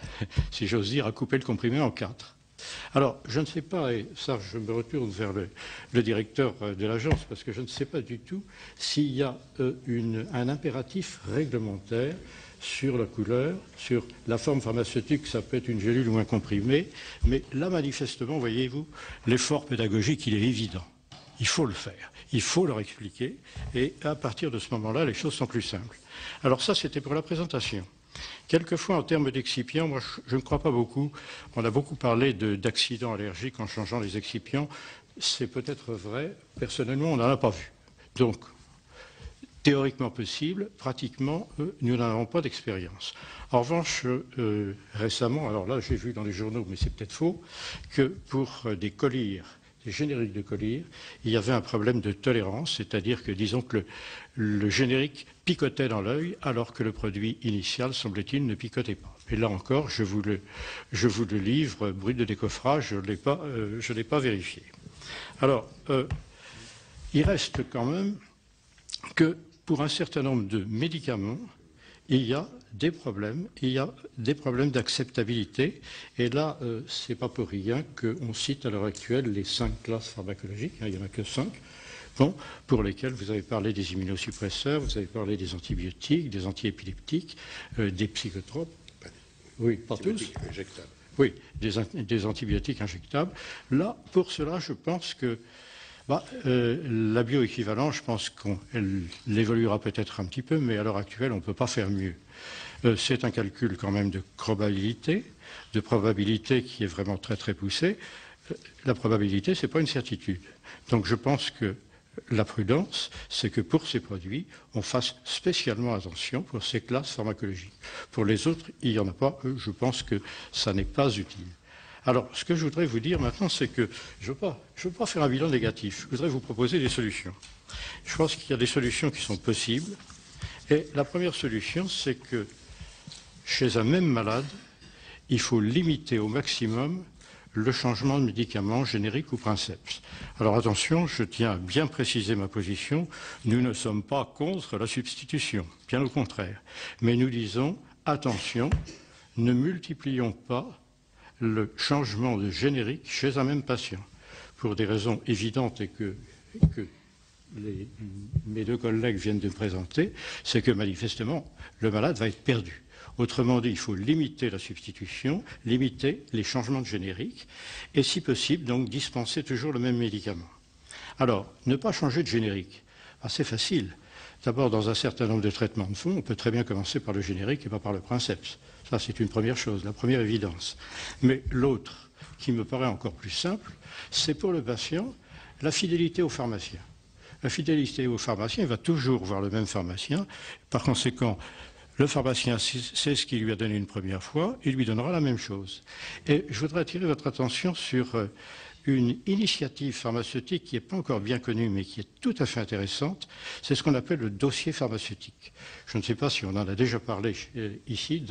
si j'ose dire, à couper le comprimé en 4. Alors, je ne sais pas, et ça je me retourne vers le directeur de l'agence, parce que je ne sais pas du tout s'il y a un impératif réglementaire sur la couleur, sur la forme pharmaceutique, ça peut être une gélule ou un comprimé, mais là, manifestement, voyez-vous, l'effort pédagogique, il est évident. Il faut le faire, il faut leur expliquer, et à partir de ce moment-là, les choses sont plus simples. Alors ça, c'était pour la présentation. Quelquefois, en termes d'excipients, moi, je ne crois pas beaucoup. On a beaucoup parlé d'accidents allergiques en changeant les excipients. C'est peut-être vrai. Personnellement, on n'en a pas vu. Donc, théoriquement possible, pratiquement, nous n'en avons pas d'expérience. En revanche, récemment, alors là, j'ai vu dans les journaux, mais c'est peut-être faux, que pour des collyres, des génériques de collyres, il y avait un problème de tolérance, c'est-à-dire que, disons que le générique picotait dans l'œil, alors que le produit initial, semble-t-il, ne picotait pas. Et là encore, je vous le livre, brut de décoffrage, je ne l'ai pas vérifié. Alors, il reste quand même que pour un certain nombre de médicaments, il y a des problèmes d'acceptabilité. Et là, ce n'est pas pour rien qu'on cite à l'heure actuelle les 5 classes pharmacologiques, il n'y en a que 5, pour lesquelles vous avez parlé des immunosuppresseurs, vous avez parlé des antibiotiques, des antiépileptiques, des psychotropes. Oui, pas tous. Injectables. Oui, des antibiotiques injectables. Là, pour cela, je pense que la bioéquivalence, je pense qu'elle évoluera peut-être un petit peu, mais à l'heure actuelle, on ne peut pas faire mieux. C'est un calcul quand même de probabilité qui est vraiment très très poussé. La probabilité, ce n'est pas une certitude. Donc je pense que la prudence, c'est que pour ces produits, on fasse spécialement attention pour ces classes pharmacologiques. Pour les autres, il n'y en a pas. Je pense que ça n'est pas utile. Alors, ce que je voudrais vous dire maintenant, c'est que je ne veux pas faire un bilan négatif. Je voudrais vous proposer des solutions. Je pense qu'il y a des solutions qui sont possibles. Et la première solution, c'est que chez un même malade, il faut limiter au maximum le changement de médicaments génériques ou princeps. Alors attention, je tiens à bien préciser ma position. Nous ne sommes pas contre la substitution, bien au contraire. Mais nous disons, attention, ne multiplions pas le changement de générique chez un même patient, pour des raisons évidentes et que mes deux collègues viennent de présenter, c'est que manifestement, le malade va être perdu. Autrement dit, il faut limiter la substitution, limiter les changements de générique, et si possible, donc dispenser toujours le même médicament. Alors, ne pas changer de générique, c'est facile. D'abord, dans un certain nombre de traitements de fond, on peut très bien commencer par le générique et pas par le princeps. Ça, c'est une première chose, la première évidence. Mais l'autre, qui me paraît encore plus simple, c'est pour le patient la fidélité au pharmacien. La fidélité au pharmacien, il va toujours voir le même pharmacien. Par conséquent, le pharmacien sait ce qu'il lui a donné une première fois, il lui donnera la même chose. Et je voudrais attirer votre attention sur une initiative pharmaceutique qui n'est pas encore bien connue, mais qui est tout à fait intéressante. C'est ce qu'on appelle le dossier pharmaceutique. Je ne sais pas si on en a déjà parlé ici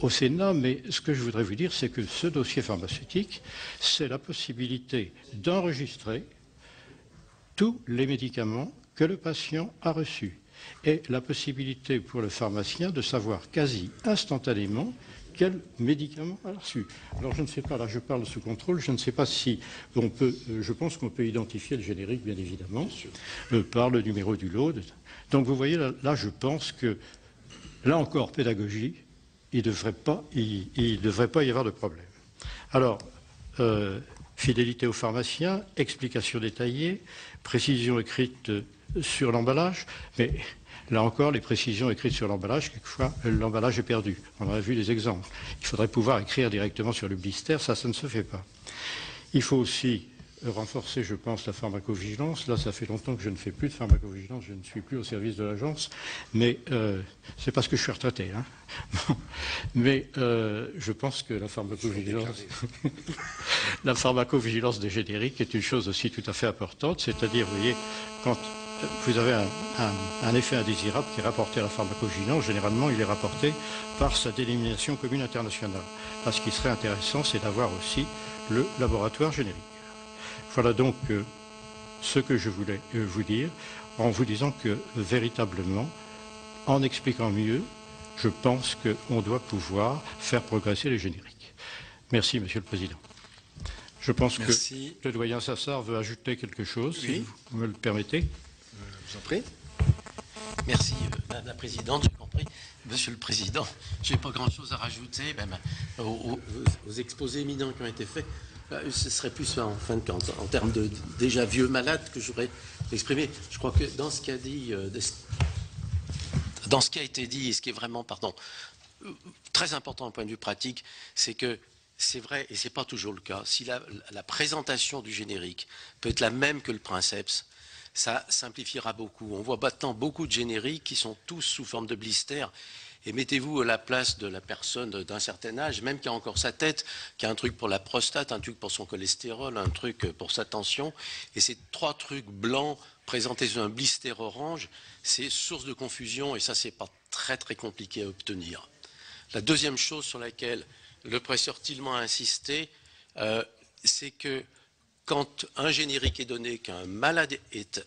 au Sénat, mais ce que je voudrais vous dire, c'est que ce dossier pharmaceutique, c'est la possibilité d'enregistrer tous les médicaments que le patient a reçus et la possibilité pour le pharmacien de savoir quasi instantanément quel médicament a reçu. Alors je ne sais pas, là je parle sous contrôle, je ne sais pas si on peut, je pense qu'on peut identifier le générique bien évidemment, par le numéro du lot. Donc vous voyez, là je pense que, là encore pédagogie, il ne devrait pas y avoir de problème. Alors, fidélité au pharmacien, explication détaillée, précision écrite sur l'emballage, mais là encore, les précisions écrites sur l'emballage, quelquefois, l'emballage est perdu. On en a vu des exemples. Il faudrait pouvoir écrire directement sur le blister, ça ne se fait pas. Il faut aussi renforcer, je pense, la pharmacovigilance. Là, ça fait longtemps que je ne fais plus de pharmacovigilance, je ne suis plus au service de l'agence, mais c'est parce que je suis retraité. Hein. Mais je pense que la pharmacovigilance des génériques est une chose aussi tout à fait importante, c'est-à-dire, vous voyez, quand vous avez un effet indésirable qui est rapporté à la pharmacovigilance, généralement, il est rapporté par sa dénomination commune internationale. Là, ce qui serait intéressant, c'est d'avoir aussi le laboratoire générique. Voilà donc ce que je voulais vous dire, en vous disant que véritablement, en expliquant mieux, je pense qu'on doit pouvoir faire progresser les génériques. Merci, Monsieur le Président. Je pense que le doyen Sassard veut ajouter quelque chose, oui, si vous me le permettez. Je vous en prie. Merci, Madame la Présidente, j'ai compris. Monsieur le Président, je n'ai pas grand-chose à rajouter même aux exposés éminents qui ont été faits. Ce serait plus en fin de compte, en termes de déjà vieux malades que j'aurais exprimé. Je crois que dans ce qu'a dit, dans ce qui a été dit, et ce qui est vraiment, très important d'un point de vue pratique, c'est que c'est vrai, et ce n'est pas toujours le cas, si la présentation du générique peut être la même que le princeps, ça simplifiera beaucoup. On voit maintenant beaucoup de génériques qui sont tous sous forme de blister. Et mettez-vous à la place de la personne d'un certain âge, même qui a encore sa tête, qui a un truc pour la prostate, un truc pour son cholestérol, un truc pour sa tension. Et ces 3 trucs blancs présentés sur un blister orange, c'est source de confusion et ça, c'est pas très très compliqué à obtenir. La deuxième chose sur laquelle le professeur Tillman a insisté, c'est que quand un générique est donné, qu'un malade est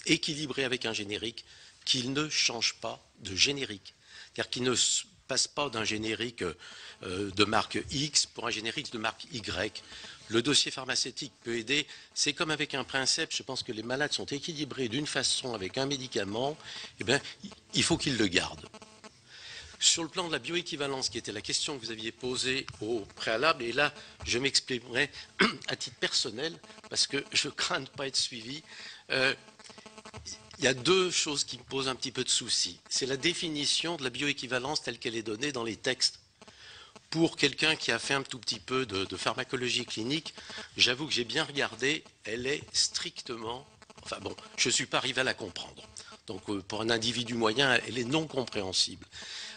équilibré avec un générique, qu'il ne change pas de générique. C'est-à-dire qu'il ne passe pas d'un générique de marque X pour un générique de marque Y. Le dossier pharmaceutique peut aider. C'est comme avec un princeps. Je pense que les malades sont équilibrés d'une façon avec un médicament. Eh bien, il faut qu'ils le gardent. Sur le plan de la bioéquivalence, qui était la question que vous aviez posée au préalable, et là, je m'exprimerai à titre personnel, parce que je crains de ne pas être suivi. Il y a 2 choses qui me posent un petit peu de soucis. C'est la définition de la bioéquivalence telle qu'elle est donnée dans les textes. Pour quelqu'un qui a fait un tout petit peu de pharmacologie clinique, j'avoue que j'ai bien regardé, elle est strictement... Enfin bon, je ne suis pas arrivé à la comprendre. Donc pour un individu moyen, elle est non compréhensible.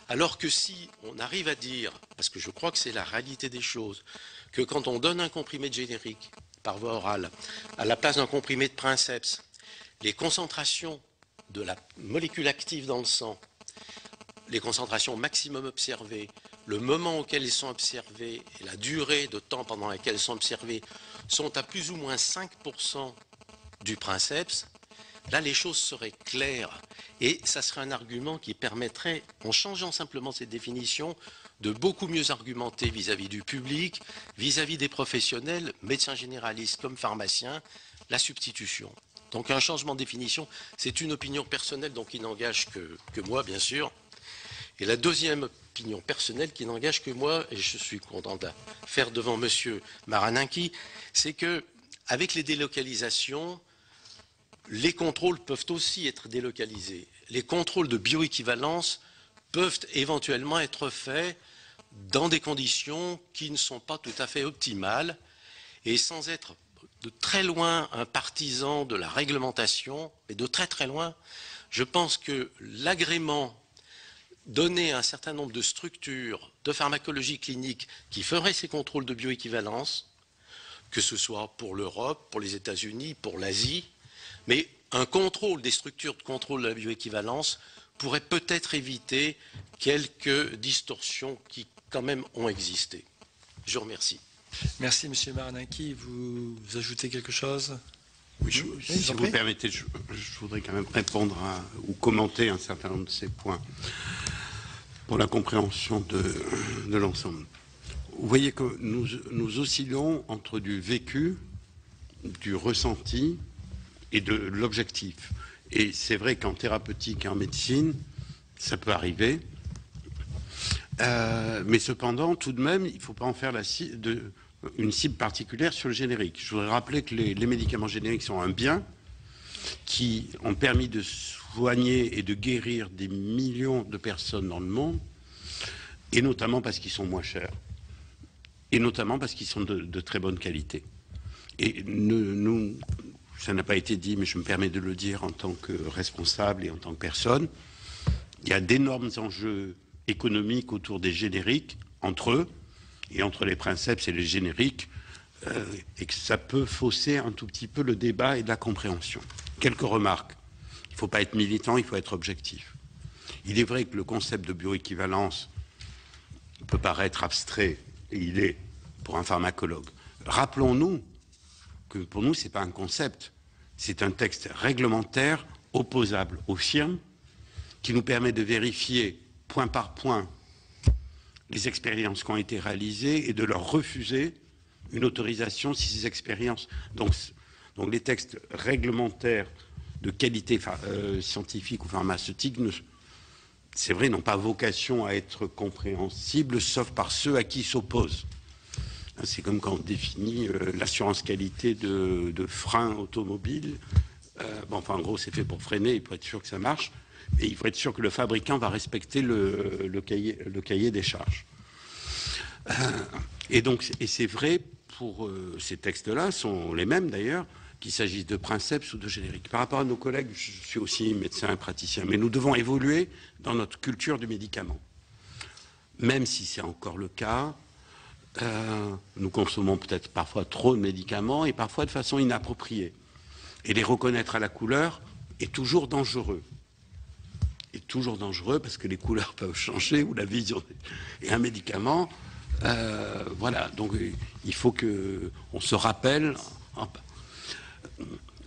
Alors que si on arrive à dire, parce que je crois que c'est la réalité des choses, que quand on donne un comprimé de générique par voie orale, à la place d'un comprimé de princeps, les concentrations de la molécule active dans le sang, les concentrations maximum observées, le moment auquel elles sont observées et la durée de temps pendant laquelle elles sont observées sont à plus ou moins 5% du princeps, là les choses seraient claires et ça serait un argument qui permettrait, en changeant simplement cette définition, de beaucoup mieux argumenter vis-à-vis du public, vis-à-vis des professionnels, médecins généralistes comme pharmaciens, la substitution. Donc un changement de définition, c'est une opinion personnelle donc qui n'engage que moi, bien sûr. Et la deuxième opinion personnelle qui n'engage que moi, et je suis content de la faire devant M. Maraninki, c'est que avec les délocalisations, les contrôles peuvent aussi être délocalisés. Les contrôles de bioéquivalence peuvent éventuellement être faits dans des conditions qui ne sont pas tout à fait optimales et sans être de très loin un partisan de la réglementation, mais de très très loin, je pense que l'agrément donné à un certain nombre de structures de pharmacologie clinique qui feraient ces contrôles de bioéquivalence, que ce soit pour l'Europe, pour les États-Unis, pour l'Asie, mais un contrôle des structures de contrôle de la bioéquivalence pourrait peut-être éviter quelques distorsions qui quand même ont existé. Je vous remercie. Merci, M. Maraninki. Vous ajoutez quelque chose? Oui, si vous permettez, je voudrais quand même répondre ou commenter un certain nombre de ces points pour la compréhension de l'ensemble. Vous voyez que nous oscillons entre du vécu, du ressenti et de l'objectif. Et c'est vrai qu'en thérapeutique et en médecine, ça peut arriver. Mais cependant, tout de même, il ne faut pas en faire une cible particulière sur le générique. Je voudrais rappeler que les médicaments génériques sont un bien qui ont permis de soigner et de guérir des millions de personnes dans le monde, et notamment parce qu'ils sont moins chers, et notamment parce qu'ils sont de très bonne qualité. Et ça n'a pas été dit, mais je me permets de le dire en tant que responsable et en tant que personne, il y a d'énormes enjeux économiques autour des génériques, entre eux, et entre les princeps et les génériques, et que ça peut fausser un tout petit peu le débat et la compréhension. Quelques remarques. Il ne faut pas être militant, il faut être objectif. Il est vrai que le concept de bioéquivalence peut paraître abstrait, et il est pour un pharmacologue. Rappelons-nous que pour nous, ce n'est pas un concept, c'est un texte réglementaire opposable aux firmes qui nous permet de vérifier point par point les expériences qui ont été réalisées et de leur refuser une autorisation si ces expériences... Donc les textes réglementaires de qualité scientifique ou pharmaceutique, c'est vrai, n'ont pas vocation à être compréhensibles, sauf par ceux à qui ils s'opposent. C'est comme quand on définit l'assurance qualité de freins automobiles. En gros, c'est fait pour freiner, il faut être sûr que ça marche. Et il faut être sûr que le fabricant va respecter le cahier des charges. Et c'est vrai pour ces textes-là, sont les mêmes d'ailleurs, qu'il s'agisse de princeps ou de génériques. Par rapport à nos collègues, je suis aussi médecin et praticien, mais nous devons évoluer dans notre culture du médicament. Même si c'est encore le cas, nous consommons peut-être parfois trop de médicaments et parfois de façon inappropriée. Et les reconnaître à la couleur est toujours dangereux. Est toujours dangereux parce que les couleurs peuvent changer ou la vision. Et un médicament, voilà. Donc il faut qu'on se rappelle.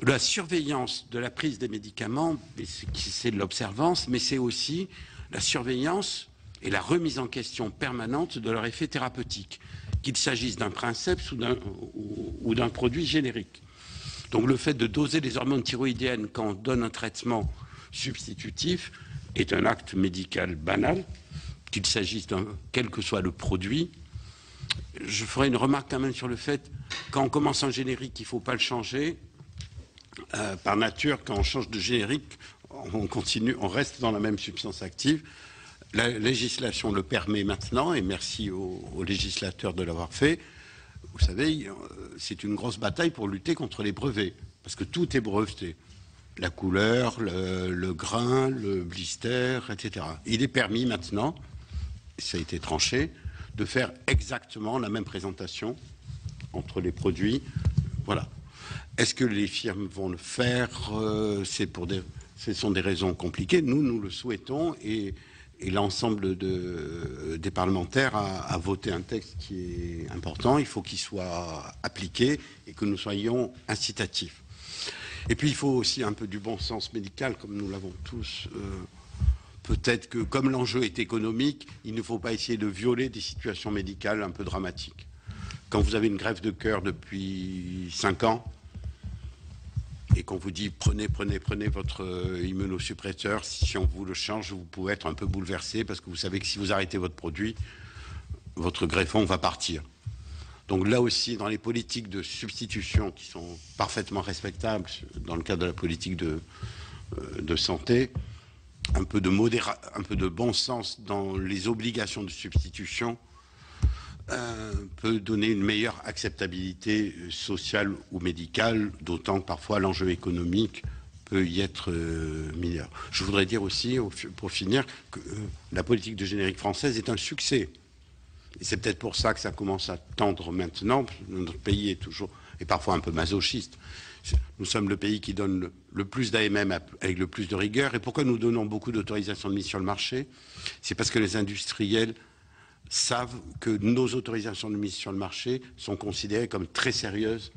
La surveillance de la prise des médicaments, c'est de l'observance, mais c'est aussi la surveillance et la remise en question permanente de leur effet thérapeutique, qu'il s'agisse d'un princeps ou d'un produit générique. Donc le fait de doser les hormones thyroïdiennes quand on donne un traitement substitutif est un acte médical banal, qu'il s'agisse quel que soit le produit. Je ferai une remarque quand même sur le fait, quand on commence un générique, il ne faut pas le changer. Par nature, quand on change de générique, on continue, on reste dans la même substance active. La législation le permet maintenant, et merci aux législateurs de l'avoir fait. Vous savez, c'est une grosse bataille pour lutter contre les brevets, parce que tout est breveté. La couleur, le grain, le blister, etc. Il est permis maintenant, ça a été tranché, de faire exactement la même présentation entre les produits. Voilà. Est-ce que les firmes vont le faire? Ce sont des raisons compliquées. Nous le souhaitons et l'ensemble des parlementaires a voté un texte qui est important. Il faut qu'il soit appliqué et que nous soyons incitatifs. Et puis il faut aussi un peu du bon sens médical, comme nous l'avons tous. Peut-être que comme l'enjeu est économique, il ne faut pas essayer de violer des situations médicales un peu dramatiques. Quand vous avez une greffe de cœur depuis 5 ans, et qu'on vous dit prenez votre immunosuppresseur, si on vous le change, vous pouvez être un peu bouleversé parce que vous savez que si vous arrêtez votre produit, votre greffon va partir. Donc là aussi, dans les politiques de substitution qui sont parfaitement respectables dans le cadre de la politique de santé, un peu de bon sens dans les obligations de substitution peut donner une meilleure acceptabilité sociale ou médicale, d'autant que parfois l'enjeu économique peut y être mineur. Je voudrais dire aussi, pour finir, que la politique de générique française est un succès. Et c'est peut-être pour ça que ça commence à tendre maintenant. Notre pays est parfois un peu masochiste. Nous sommes le pays qui donne le plus d'AMM avec le plus de rigueur. Et pourquoi nous donnons beaucoup d'autorisations de mise sur le marché? C'est parce que les industriels savent que nos autorisations de mise sur le marché sont considérées comme très sérieuses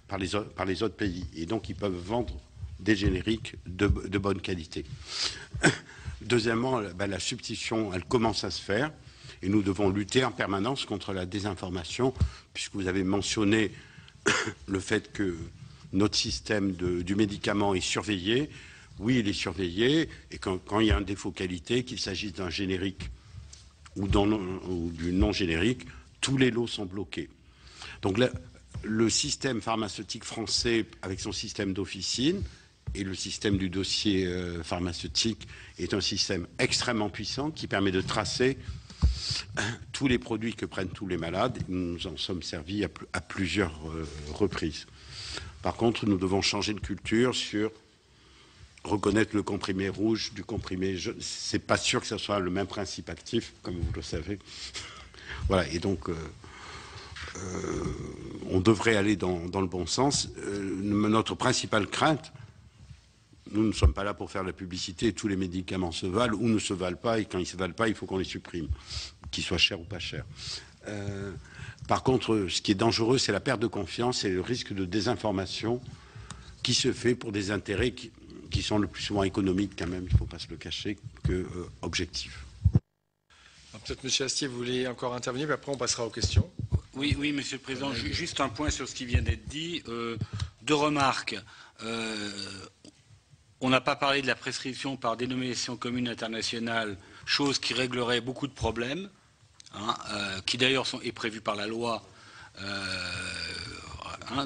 par les autres pays. Et donc, ils peuvent vendre des génériques de bonne qualité. Deuxièmement, la substitution, elle commence à se faire. Et nous devons lutter en permanence contre la désinformation, puisque vous avez mentionné le fait que notre système du médicament est surveillé. Oui, il est surveillé. Et quand il y a un défaut qualité, qu'il s'agisse d'un générique ou du non générique, tous les lots sont bloqués. Donc le système pharmaceutique français, avec son système d'officine et le système du dossier pharmaceutique, est un système extrêmement puissant qui permet de tracer tous les produits que prennent tous les malades. Nous nous en sommes servis à plusieurs reprises. Par contre, nous devons changer de culture sur reconnaître le comprimé rouge du comprimé jaune. C'est pas sûr que ce soit le même principe actif, comme vous le savez. Voilà, et donc on devrait aller dans le bon sens. Notre principale crainte, nous ne sommes pas là pour faire la publicité, tous les médicaments se valent ou ne se valent pas, et quand ils ne se valent pas, il faut qu'on les supprime, qu'ils soient chers ou pas chers. Par contre, ce qui est dangereux, c'est la perte de confiance et le risque de désinformation qui se fait pour des intérêts qui sont le plus souvent économiques quand même, il ne faut pas se le cacher, que objectifs. Peut-être M. Astier, vous voulez encore intervenir, puis après on passera aux questions. Oui, Monsieur le Président, juste un point sur ce qui vient d'être dit. Deux remarques. On n'a pas parlé de la prescription par dénomination commune internationale, chose qui réglerait beaucoup de problèmes, qui d'ailleurs est prévue par la loi.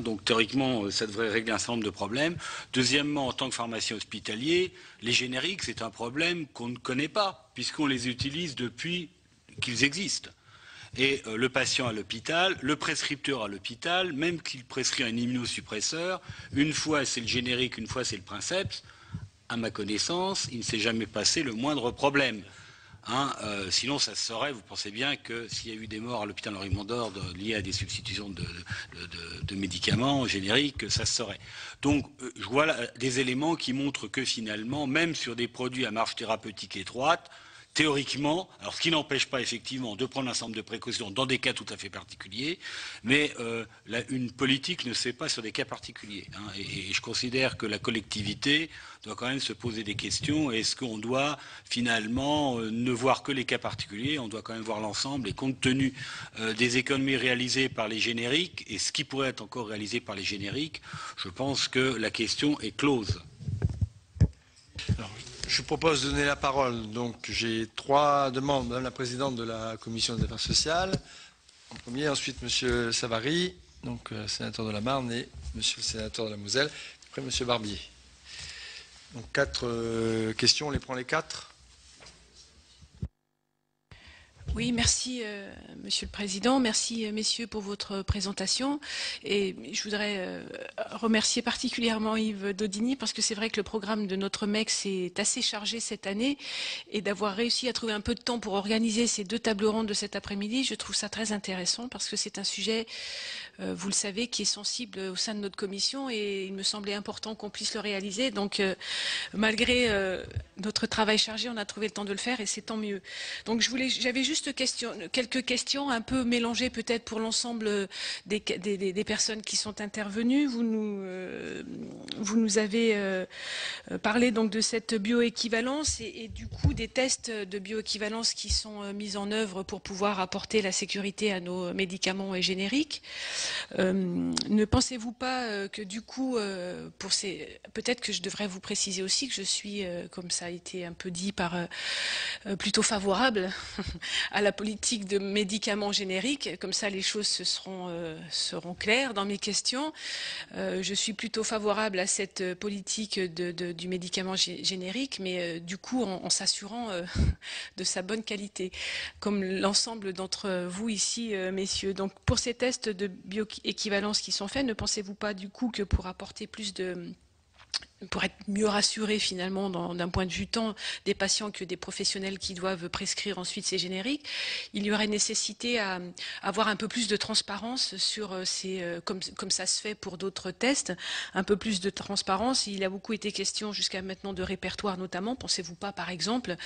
Donc théoriquement, ça devrait régler un certain nombre de problèmes. Deuxièmement, en tant que pharmacien hospitalier, les génériques, c'est un problème qu'on ne connaît pas, puisqu'on les utilise depuis qu'ils existent. Et le patient à l'hôpital, le prescripteur à l'hôpital, même qu'il prescrit un immunosuppresseur, une fois c'est le générique, une fois c'est le princeps, à ma connaissance, il ne s'est jamais passé le moindre problème. Sinon, ça se saurait. Vous pensez bien que s'il y a eu des morts à l'hôpital Henri Mondor liées à des substitutions de médicaments génériques, ça se saurait. Donc, je vois là des éléments qui montrent que finalement, même sur des produits à marge thérapeutique étroite, théoriquement, alors ce qui n'empêche pas effectivement de prendre un certain nombre de précautions dans des cas tout à fait particuliers, mais une politique ne se fait pas sur des cas particuliers. Et je considère que la collectivité doit quand même se poser des questions. Est-ce qu'on doit finalement ne voir que les cas particuliers? On doit quand même voir l'ensemble. Et compte tenu des économies réalisées par les génériques et ce qui pourrait être encore réalisé par les génériques, je pense que la question est close. Alors, je vous propose de donner la parole. Donc, j'ai trois demandes. Madame la présidente de la Commission des affaires sociales, en premier, ensuite Monsieur Savary, donc sénateur de la Marne, et Monsieur le sénateur de la Moselle, après Monsieur Barbier. Donc, quatre questions, on les prend les quatre. Oui, merci Monsieur le Président, merci messieurs pour votre présentation et je voudrais remercier particulièrement Yves Daudigny parce que c'est vrai que le programme de notre MEX est assez chargé cette année et d'avoir réussi à trouver un peu de temps pour organiser ces deux tables rondes de cet après-midi, je trouve ça très intéressant parce que c'est un sujet, vous le savez, qui est sensible au sein de notre commission et il me semblait important qu'on puisse le réaliser. Donc malgré notre travail chargé, on a trouvé le temps de le faire et c'est tant mieux. Donc j'avais juste quelques questions un peu mélangées peut-être pour l'ensemble des personnes qui sont intervenues. Vous nous avez parlé donc de cette bioéquivalence et du coup des tests de bioéquivalence qui sont mis en œuvre pour pouvoir apporter la sécurité à nos médicaments génériques. Ne pensez-vous pas que du coup, peut-être que je devrais vous préciser aussi que je suis, comme ça a été un peu dit, plutôt favorable à la politique de médicaments génériques. Comme ça, les choses seront claires dans mes questions. Je suis plutôt favorable à cette politique du médicament générique, mais du coup, en s'assurant de sa bonne qualité, comme l'ensemble d'entre vous ici, messieurs. Donc, pour ces tests de bioéquivalence qui sont faits, ne pensez-vous pas du coup que pour apporter pour être mieux rassuré finalement d'un point de vue tant des patients que des professionnels qui doivent prescrire ensuite ces génériques, il y aurait nécessité à avoir un peu plus de transparence sur comme ça se fait pour d'autres tests, un peu plus de transparence. Il a beaucoup été question jusqu'à maintenant de répertoire notamment. Pensez-vous pas par exemple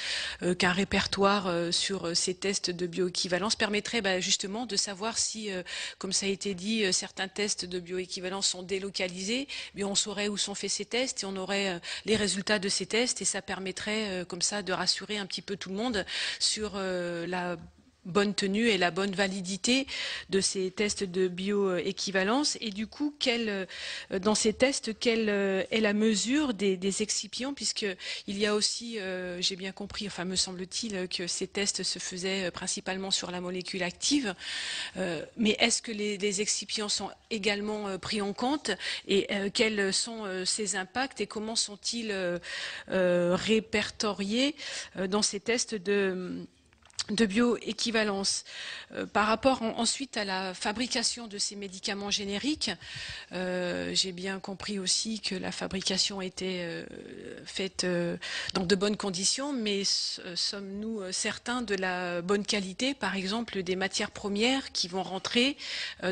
qu'un répertoire sur ces tests de bioéquivalence permettrait justement de savoir si, comme ça a été dit, certains tests de bioéquivalence sont délocalisés, mais on saurait où sont faits ces tests et on aurait les résultats de ces tests et ça permettrait comme ça de rassurer un petit peu tout le monde sur la bonne tenue et la bonne validité de ces tests de bioéquivalence et du coup dans ces tests quelle est la mesure des excipients puisqu'il y a aussi j'ai bien compris, enfin me semble-t-il que ces tests se faisaient principalement sur la molécule active mais est-ce que les excipients sont également pris en compte et quels sont ces impacts et comment sont-ils répertoriés dans ces tests de de bioéquivalence. Par rapport ensuite à la fabrication de ces médicaments génériques, j'ai bien compris aussi que la fabrication était faite dans de bonnes conditions, mais sommes-nous certains de la bonne qualité, par exemple, des matières premières qui vont rentrer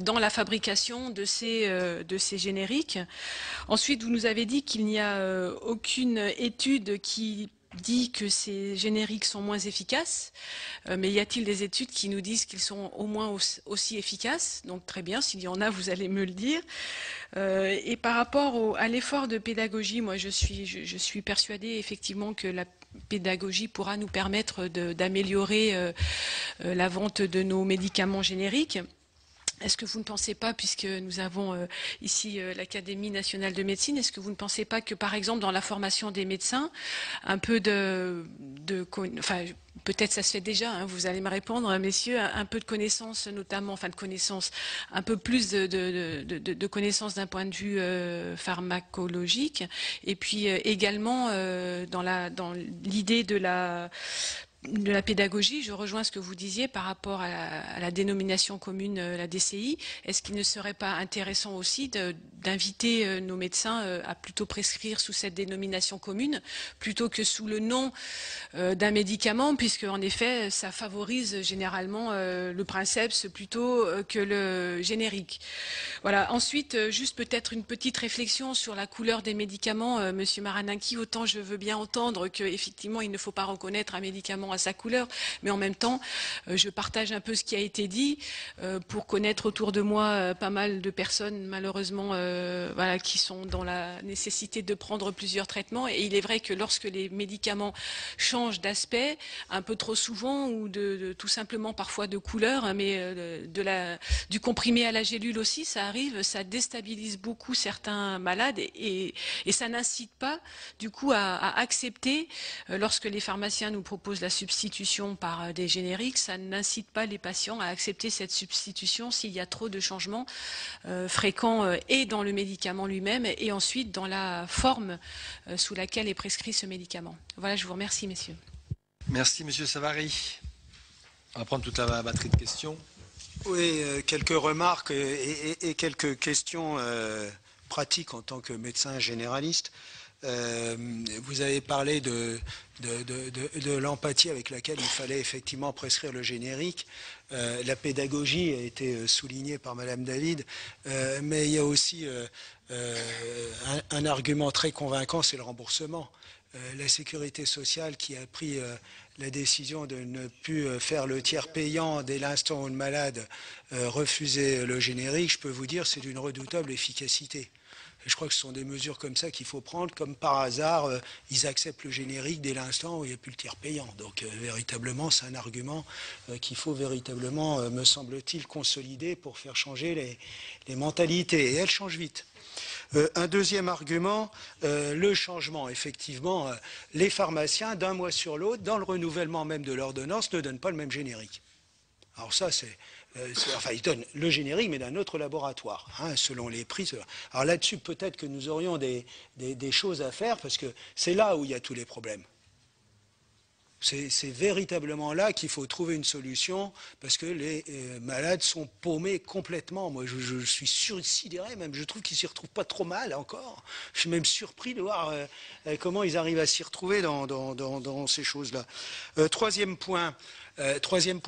dans la fabrication de ces génériques? Ensuite, vous nous avez dit qu'il n'y a aucune étude qui dit que ces génériques sont moins efficaces, mais y a-t-il des études qui nous disent qu'ils sont au moins aussi efficaces? Donc très bien, s'il y en a, vous allez me le dire. Et par rapport à l'effort de pédagogie, moi je suis persuadée effectivement que la pédagogie pourra nous permettre d'améliorer la vente de nos médicaments génériques. Est-ce que vous ne pensez pas, puisque nous avons ici l'Académie nationale de médecine, est-ce que vous ne pensez pas que, par exemple, dans la formation des médecins, un peu enfin, peut-être ça se fait déjà, hein, vous allez me répondre, messieurs, un peu de connaissances, notamment, enfin de connaissances, un peu plus de connaissances d'un point de vue pharmacologique, et puis également dans l'idée de la pédagogie, je rejoins ce que vous disiez par rapport à la dénomination commune, la DCI. Est-ce qu'il ne serait pas intéressant aussi d'inviter nos médecins à plutôt prescrire sous cette dénomination commune plutôt que sous le nom d'un médicament, puisque en effet, ça favorise généralement le princeps plutôt que le générique. Voilà. Ensuite, juste peut-être une petite réflexion sur la couleur des médicaments, Monsieur Maranaki. Autant je veux bien entendre qu'effectivement, il ne faut pas reconnaître un médicament à sa couleur, mais en même temps, je partage un peu ce qui a été dit. Pour connaître autour de moi pas mal de personnes, malheureusement, voilà, qui sont dans la nécessité de prendre plusieurs traitements. Et il est vrai que lorsque les médicaments changent d'aspect, un peu trop souvent, ou tout simplement parfois de couleur, mais du comprimé à la gélule aussi, ça arrive, ça déstabilise beaucoup certains malades et ça n'incite pas, du coup, à accepter, lorsque les pharmaciens nous proposent la substitution par des génériques, ça n'incite pas les patients à accepter cette substitution s'il y a trop de changements fréquents et dans le médicament lui-même et ensuite dans la forme sous laquelle est prescrit ce médicament. Voilà, je vous remercie, messieurs. Merci, Monsieur Savary. On va prendre toute la batterie de questions. Oui, quelques remarques et quelques questions pratiques en tant que médecin généraliste. Vous avez parlé de l'empathie avec laquelle il fallait effectivement prescrire le générique. La pédagogie a été soulignée par Madame David, mais il y a aussi un argument très convaincant, c'est le remboursement. La sécurité sociale qui a pris la décision de ne plus faire le tiers payant dès l'instant où le malade refusait le générique, je peux vous dire c'est d'une redoutable efficacité. Et je crois que ce sont des mesures comme ça qu'il faut prendre. Comme par hasard, ils acceptent le générique dès l'instant où il n'y a plus le tiers payant. Donc véritablement, c'est un argument qu'il faut véritablement, me semble-t-il, consolider pour faire changer les mentalités. Et elles changent vite. Un deuxième argument, le changement. Effectivement, les pharmaciens, d'un mois sur l'autre, dans le renouvellement même de l'ordonnance, ne donnent pas le même générique. Alors ça, enfin, ils donnent le générique, mais d'un autre laboratoire, hein, selon les prix. Alors là-dessus, peut-être que nous aurions des choses à faire, parce que c'est là où il y a tous les problèmes. C'est véritablement là qu'il faut trouver une solution, parce que les malades sont paumés complètement. Moi, je suis sidéré, même je trouve qu'ils ne s'y retrouvent pas trop mal encore. Je suis même surpris de voir comment ils arrivent à s'y retrouver dans ces choses-là. Troisième point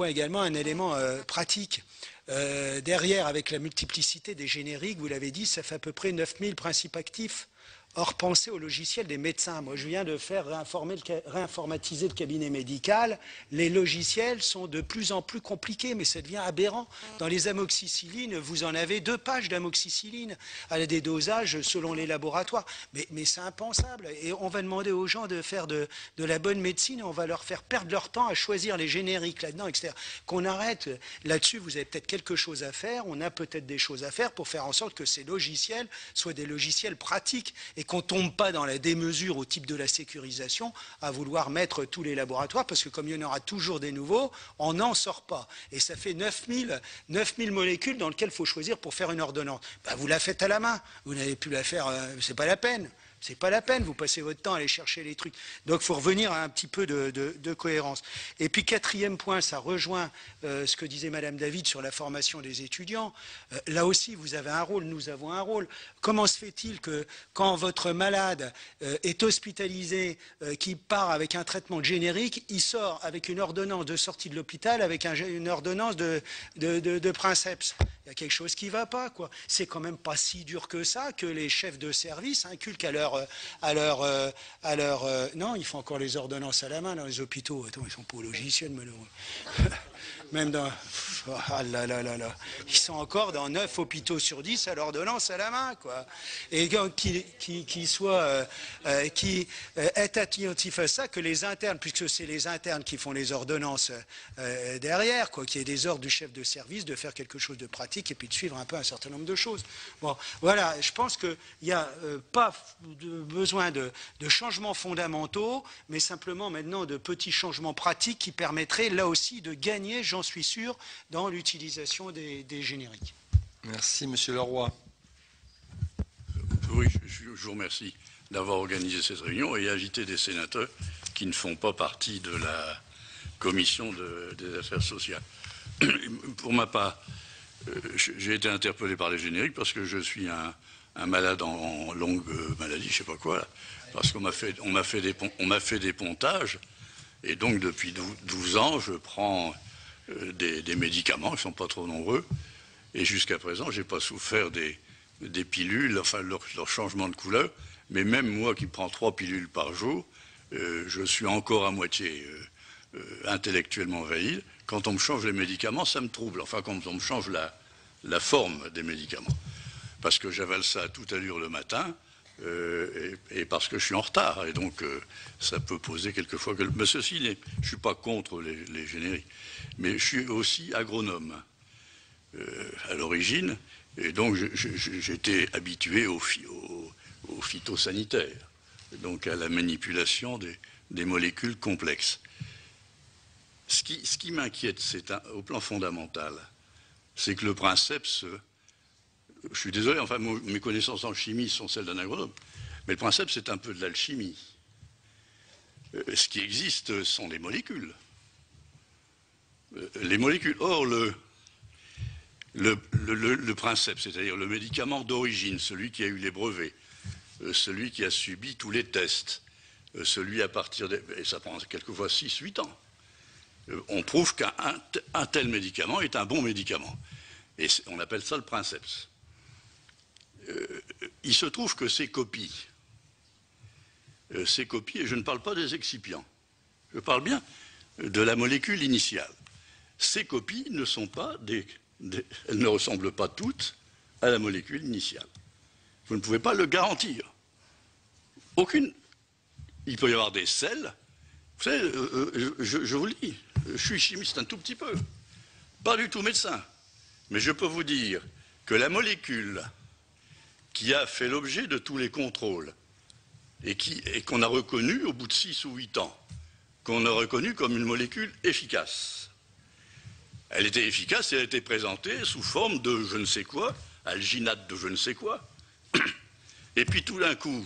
également, un élément pratique. Derrière, avec la multiplicité des génériques, vous l'avez dit, ça fait à peu près 9000 principes actifs. Or, pensez au logiciel des médecins. Moi, je viens de faire réinformatiser le cabinet médical. Les logiciels sont de plus en plus compliqués, mais ça devient aberrant. Dans les amoxicillines, vous en avez 2 pages d'amoxicilline à des dosages selon les laboratoires. Mais c'est impensable. Et on va demander aux gens de faire de la bonne médecine et on va leur faire perdre leur temps à choisir les génériques là-dedans, etc. Qu'on arrête. Là-dessus, vous avez peut-être quelque chose à faire. On a peut-être des choses à faire pour faire en sorte que ces logiciels soient des logiciels pratiques et qu'on ne tombe pas dans la démesure au type de la sécurisation à vouloir mettre tous les laboratoires, parce que comme il y en aura toujours des nouveaux, on n'en sort pas. Et ça fait 9000 molécules dans lesquelles il faut choisir pour faire une ordonnance. Ben, vous la faites à la main. Vous n'avez plus la faire, c'est pas la peine. C'est pas la peine, vous passez votre temps à aller chercher les trucs. Donc il faut revenir à un petit peu de cohérence. Et puis quatrième point, ça rejoint ce que disait Madame David sur la formation des étudiants. Là aussi, vous avez un rôle, nous avons un rôle. Comment se fait-il que quand votre malade est hospitalisé, qui part avec un traitement générique, il sort avec une ordonnance de sortie de l'hôpital, avec une ordonnance de princeps? Il y a quelque chose qui ne va pas, quoi. C'est quand même pas si dur que ça que les chefs de service inculquent non, ils font encore les ordonnances à la main dans les hôpitaux. Attends, ils sont pas au logiciel, malheureux. Même dans... Ah là là là là. Ils sont encore dans 9 hôpitaux sur 10 à l'ordonnance à la main, quoi. Et qui est attentif à ça, que les internes, puisque c'est les internes qui font les ordonnances derrière, quoi, qu'il y ait des ordres du chef de service de faire quelque chose de pratique et puis de suivre un peu un certain nombre de choses. Bon, voilà, je pense qu'il n'y a pas besoin de changements fondamentaux, mais simplement maintenant de petits changements pratiques qui permettraient là aussi de gagner, j'en suis sûr, dans l'utilisation des génériques. Merci, Monsieur Leroy. Oui, je vous remercie d'avoir organisé cette réunion et invité des sénateurs qui ne font pas partie de la commission des affaires sociales. Pour ma part, j'ai été interpellé par les génériques parce que je suis un malade en longue maladie, je ne sais pas quoi, là, parce qu'on m'a fait des pontages, et donc depuis 12 ans, je prends des médicaments, ils ne sont pas trop nombreux, et jusqu'à présent, je n'ai pas souffert des pilules, enfin leur changement de couleur, mais même moi qui prends 3 pilules par jour, je suis encore à moitié intellectuellement valide. Quand on me change les médicaments, ça me trouble, enfin quand on me change la forme des médicaments. Parce que j'avale ça à toute allure le matin, et parce que je suis en retard, et donc ça peut poser quelquefois... Mais ceci, je ne suis pas contre les génériques, mais je suis aussi agronome à l'origine, et donc j'étais habitué au phytosanitaire, donc à la manipulation des molécules complexes. Ce qui m'inquiète, c'est au plan fondamental, c'est que le princeps... Je suis désolé, enfin, mes connaissances en chimie sont celles d'un agronome, mais le princeps, c'est un peu de l'alchimie. Ce qui existe sont les molécules. Les molécules. Or, le princeps, c'est-à-dire le médicament d'origine, celui qui a eu les brevets, celui qui a subi tous les tests, celui à partir de... Et ça prend quelquefois 6-8 ans. On prouve qu'un tel médicament est un bon médicament. Et on appelle ça le princeps. Il se trouve que ces copies, et je ne parle pas des excipients, je parle bien de la molécule initiale. Ces copies ne sont pas elles ne ressemblent pas toutes à la molécule initiale. Vous ne pouvez pas le garantir. Aucune. Il peut y avoir des sels. Vous savez, je vous le dis, je suis chimiste un tout petit peu, pas du tout médecin, mais je peux vous dire que la molécule qui a fait l'objet de tous les contrôles et qu'on a reconnue au bout de 6 ou 8 ans, qu'on a reconnue comme une molécule efficace. Elle était efficace et elle était présentée sous forme de je ne sais quoi, alginate de je ne sais quoi. Et puis tout d'un coup,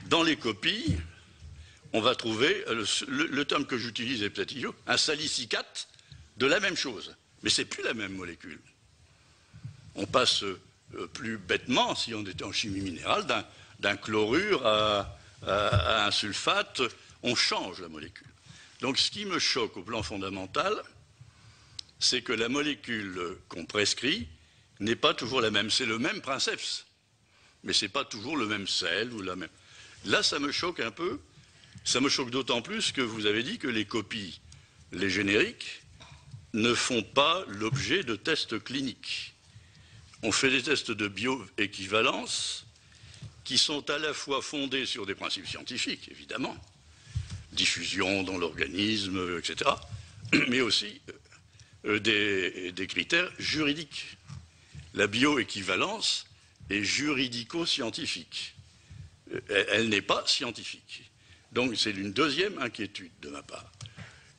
dans les copies, on va trouver, le terme que j'utilise est peut-être idiot, un salicicate de la même chose. Mais ce n'est plus la même molécule. On passe plus bêtement, si on était en chimie minérale, d'un chlorure à un sulfate, on change la molécule. Donc ce qui me choque au plan fondamental, c'est que la molécule qu'on prescrit n'est pas toujours la même. C'est le même princeps, mais ce n'est pas toujours le même sel ou la même. Là, ça me choque un peu. Ça me choque d'autant plus que vous avez dit que les copies, les génériques, ne font pas l'objet de tests cliniques. On fait des tests de bioéquivalence qui sont à la fois fondés sur des principes scientifiques, évidemment, diffusion dans l'organisme, etc., mais aussi des critères juridiques. La bioéquivalence est juridico-scientifique. Elle n'est pas scientifique. Donc c'est une deuxième inquiétude de ma part.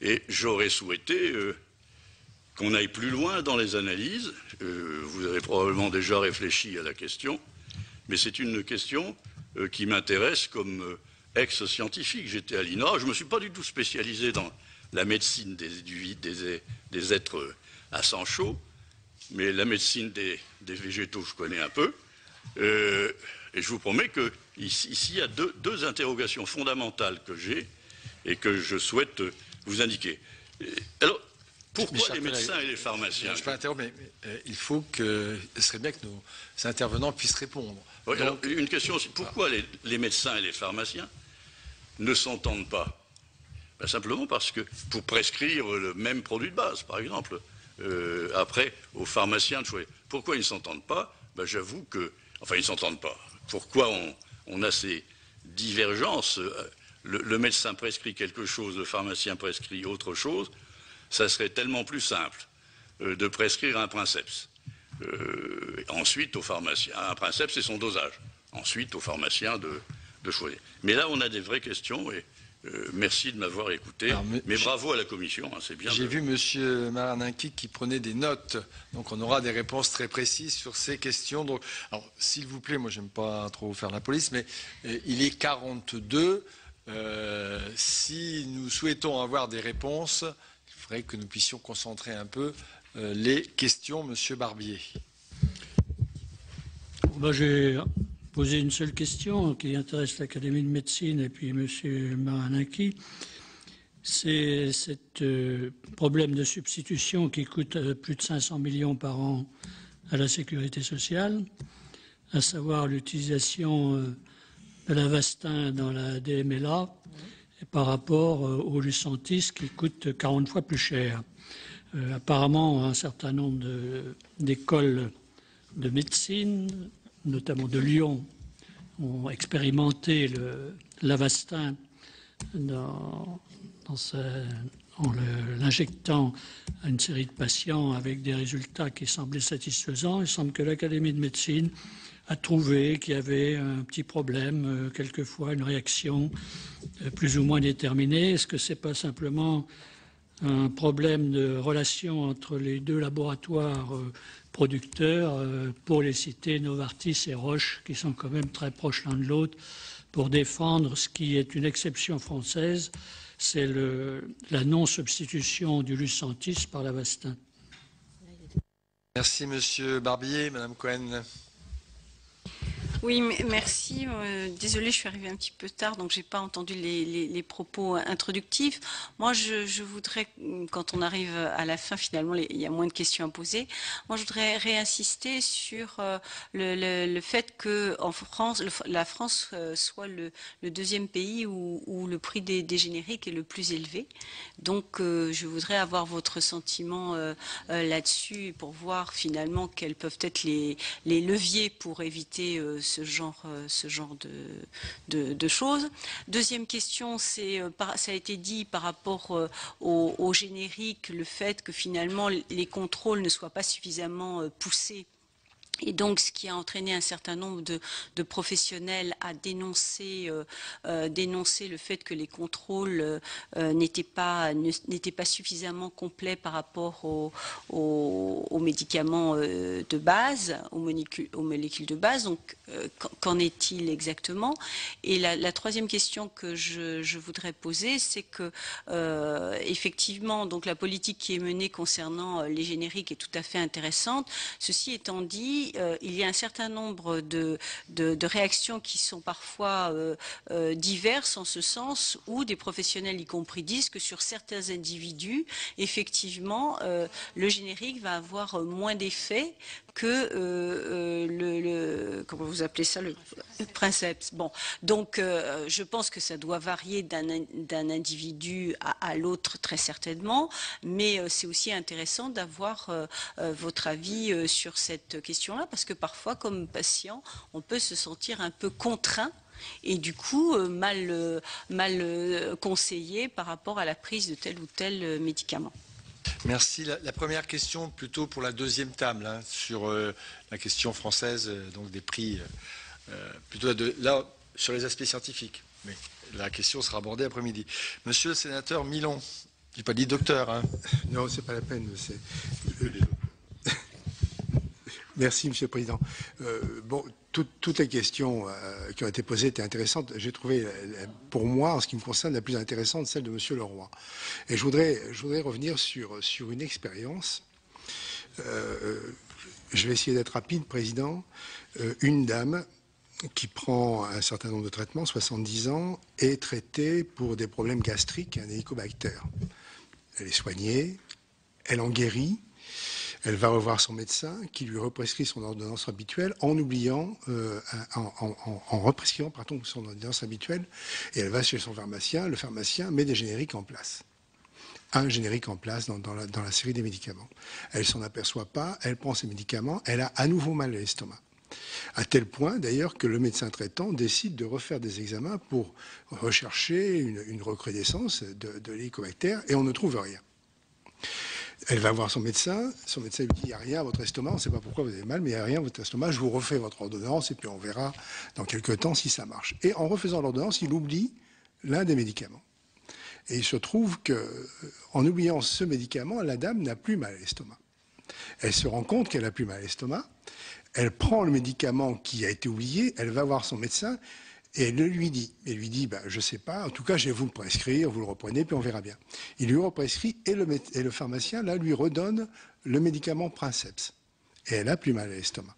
Et j'aurais souhaité qu'on aille plus loin dans les analyses. Vous avez probablement déjà réfléchi à la question, mais c'est une question qui m'intéressent comme ex-scientifique. J'étais à l'INRA, je ne me suis pas du tout spécialisé dans la médecine des êtres à sang chaud, mais la médecine des végétaux, je connais un peu. Et je vous promets qu'ici, il y a deux interrogations fondamentales que j'ai et que je souhaite vous indiquer. Alors, pourquoi les médecins et les pharmaciens? Je peux interrompre, mais il faut que ce serait bien que nos intervenants puissent répondre. Oui, alors, une question aussi, pourquoi les médecins et les pharmaciens ne s'entendent pas? Ben, simplement parce que pour prescrire le même produit de base, par exemple, après, aux pharmaciens de choisir. Pourquoi ils ne s'entendent pas? Ben, j'avoue que... Enfin, ils ne s'entendent pas. Pourquoi on a ces divergences? Le médecin prescrit quelque chose, le pharmacien prescrit autre chose. Ça serait tellement plus simple de prescrire un princeps. Ensuite, au pharmacien, un princeps, c'est son dosage. Ensuite, au pharmacien de choisir. Mais là, on a des vraies questions et merci de m'avoir écouté. Alors, mais bravo à la Commission, hein, c'est bien. J'ai vu M. Maranaki qui prenait des notes, donc on aura des réponses très précises sur ces questions. Donc, alors, s'il vous plaît, moi, j'aime pas trop faire la police, mais il est 42. Si nous souhaitons avoir des réponses, il faudrait que nous puissions concentrer un peu les questions. Monsieur Barbier. J'ai posé une seule question qui intéresse l'Académie de médecine et puis M. Maranaki. C'est ce problème de substitution qui coûte plus de 500 millions par an à la sécurité sociale, à savoir l'utilisation de l'Avastin dans la DMLA et par rapport au Lucentis qui coûte 40 fois plus cher. Apparemment, un certain nombre d'écoles de médecine, notamment de Lyon, ont expérimenté l'Avastin en l'injectant à une série de patients avec des résultats qui semblaient satisfaisants. Il semble que l'Académie de médecine a trouvé qu'il y avait un petit problème, quelquefois une réaction plus ou moins déterminée. Est-ce que ce n'est pas simplement un problème de relation entre les deux laboratoires producteurs, pour les citer, Novartis et Roche, qui sont quand même très proches l'un de l'autre, pour défendre ce qui est une exception française, c'est la non-substitution du Lucentis par l'Avastin. Merci Monsieur Barbier. Madame Cohen. Oui, merci. Désolée, je suis arrivée un petit peu tard, donc je n'ai pas entendu les propos introductifs. Moi, je voudrais, quand on arrive à la fin, finalement, il y a moins de questions à poser. Moi, je voudrais réinsister sur le fait que en France, la France soit le deuxième pays où le prix des génériques est le plus élevé. Donc, je voudrais avoir votre sentiment là-dessus pour voir finalement quels peuvent être les leviers pour éviter ce genre de choses. Deuxième question, ça a été dit par rapport au générique, le fait que finalement les contrôles ne soient pas suffisamment poussés. Et donc, ce qui a entraîné un certain nombre de professionnels à dénoncer le fait que les contrôles n'étaient pas suffisamment complets par rapport aux médicaments de base, aux molécules de base. Donc, qu'en est-il exactement? Et la troisième question que je voudrais poser, c'est que effectivement, donc la politique qui est menée concernant les génériques est tout à fait intéressante. Ceci étant dit, il y a un certain nombre de réactions qui sont parfois diverses en ce sens où des professionnels y compris disent que sur certains individus, effectivement, le générique va avoir moins d'effet que comment vous appelez ça, le princeps. Bon, donc je pense que ça doit varier d'un individu à l'autre très certainement, mais c'est aussi intéressant d'avoir votre avis sur cette question-là, parce que parfois, comme patient, on peut se sentir un peu contraint et du coup mal conseillé par rapport à la prise de tel ou tel médicament. Merci. La première question, plutôt pour la deuxième table, hein, sur la question française, donc des prix, plutôt là, sur les aspects scientifiques. Mais la question sera abordée après-midi. Monsieur le sénateur Milon, je n'ai pas dit docteur. Hein. Non, c'est pas la peine. Merci, Monsieur le Président. Bon, toutes les questions qui ont été posées étaient intéressantes. J'ai trouvé, pour moi, en ce qui me concerne, la plus intéressante, celle de M. Leroy. Et je voudrais revenir sur une expérience. Je vais essayer d'être rapide, Président. Une dame qui prend un certain nombre de traitements, 70 ans, est traitée pour des problèmes gastriques, un hélicobactère. Elle est soignée, elle en guérit. Elle va revoir son médecin qui lui represcrit son ordonnance habituelle en represcrivant son ordonnance habituelle. Et elle va chez son pharmacien. Le pharmacien met des génériques en place. Un générique en place dans la série des médicaments. Elle ne s'en aperçoit pas. Elle prend ses médicaments. Elle a à nouveau mal à l'estomac. À tel point, d'ailleurs, que le médecin traitant décide de refaire des examens pour rechercher une recrudescence de l'hélicobactère et on ne trouve rien. Elle va voir son médecin lui dit « il n'y a rien à votre estomac, on ne sait pas pourquoi vous avez mal, mais il n'y a rien à votre estomac, je vous refais votre ordonnance et puis on verra dans quelques temps si ça marche ». Et en refaisant l'ordonnance, il oublie l'un des médicaments. Et il se trouve qu'en oubliant ce médicament, la dame n'a plus mal à l'estomac. Elle se rend compte qu'elle n'a plus mal à l'estomac, elle prend le médicament qui a été oublié, elle va voir son médecin et elle lui dit, je ne sais pas, en tout cas, je vais vous le prescrire, vous le reprenez, puis on verra bien. Il lui represcrit et le pharmacien, là, lui redonne le médicament Princeps. Et elle a plus mal à l'estomac.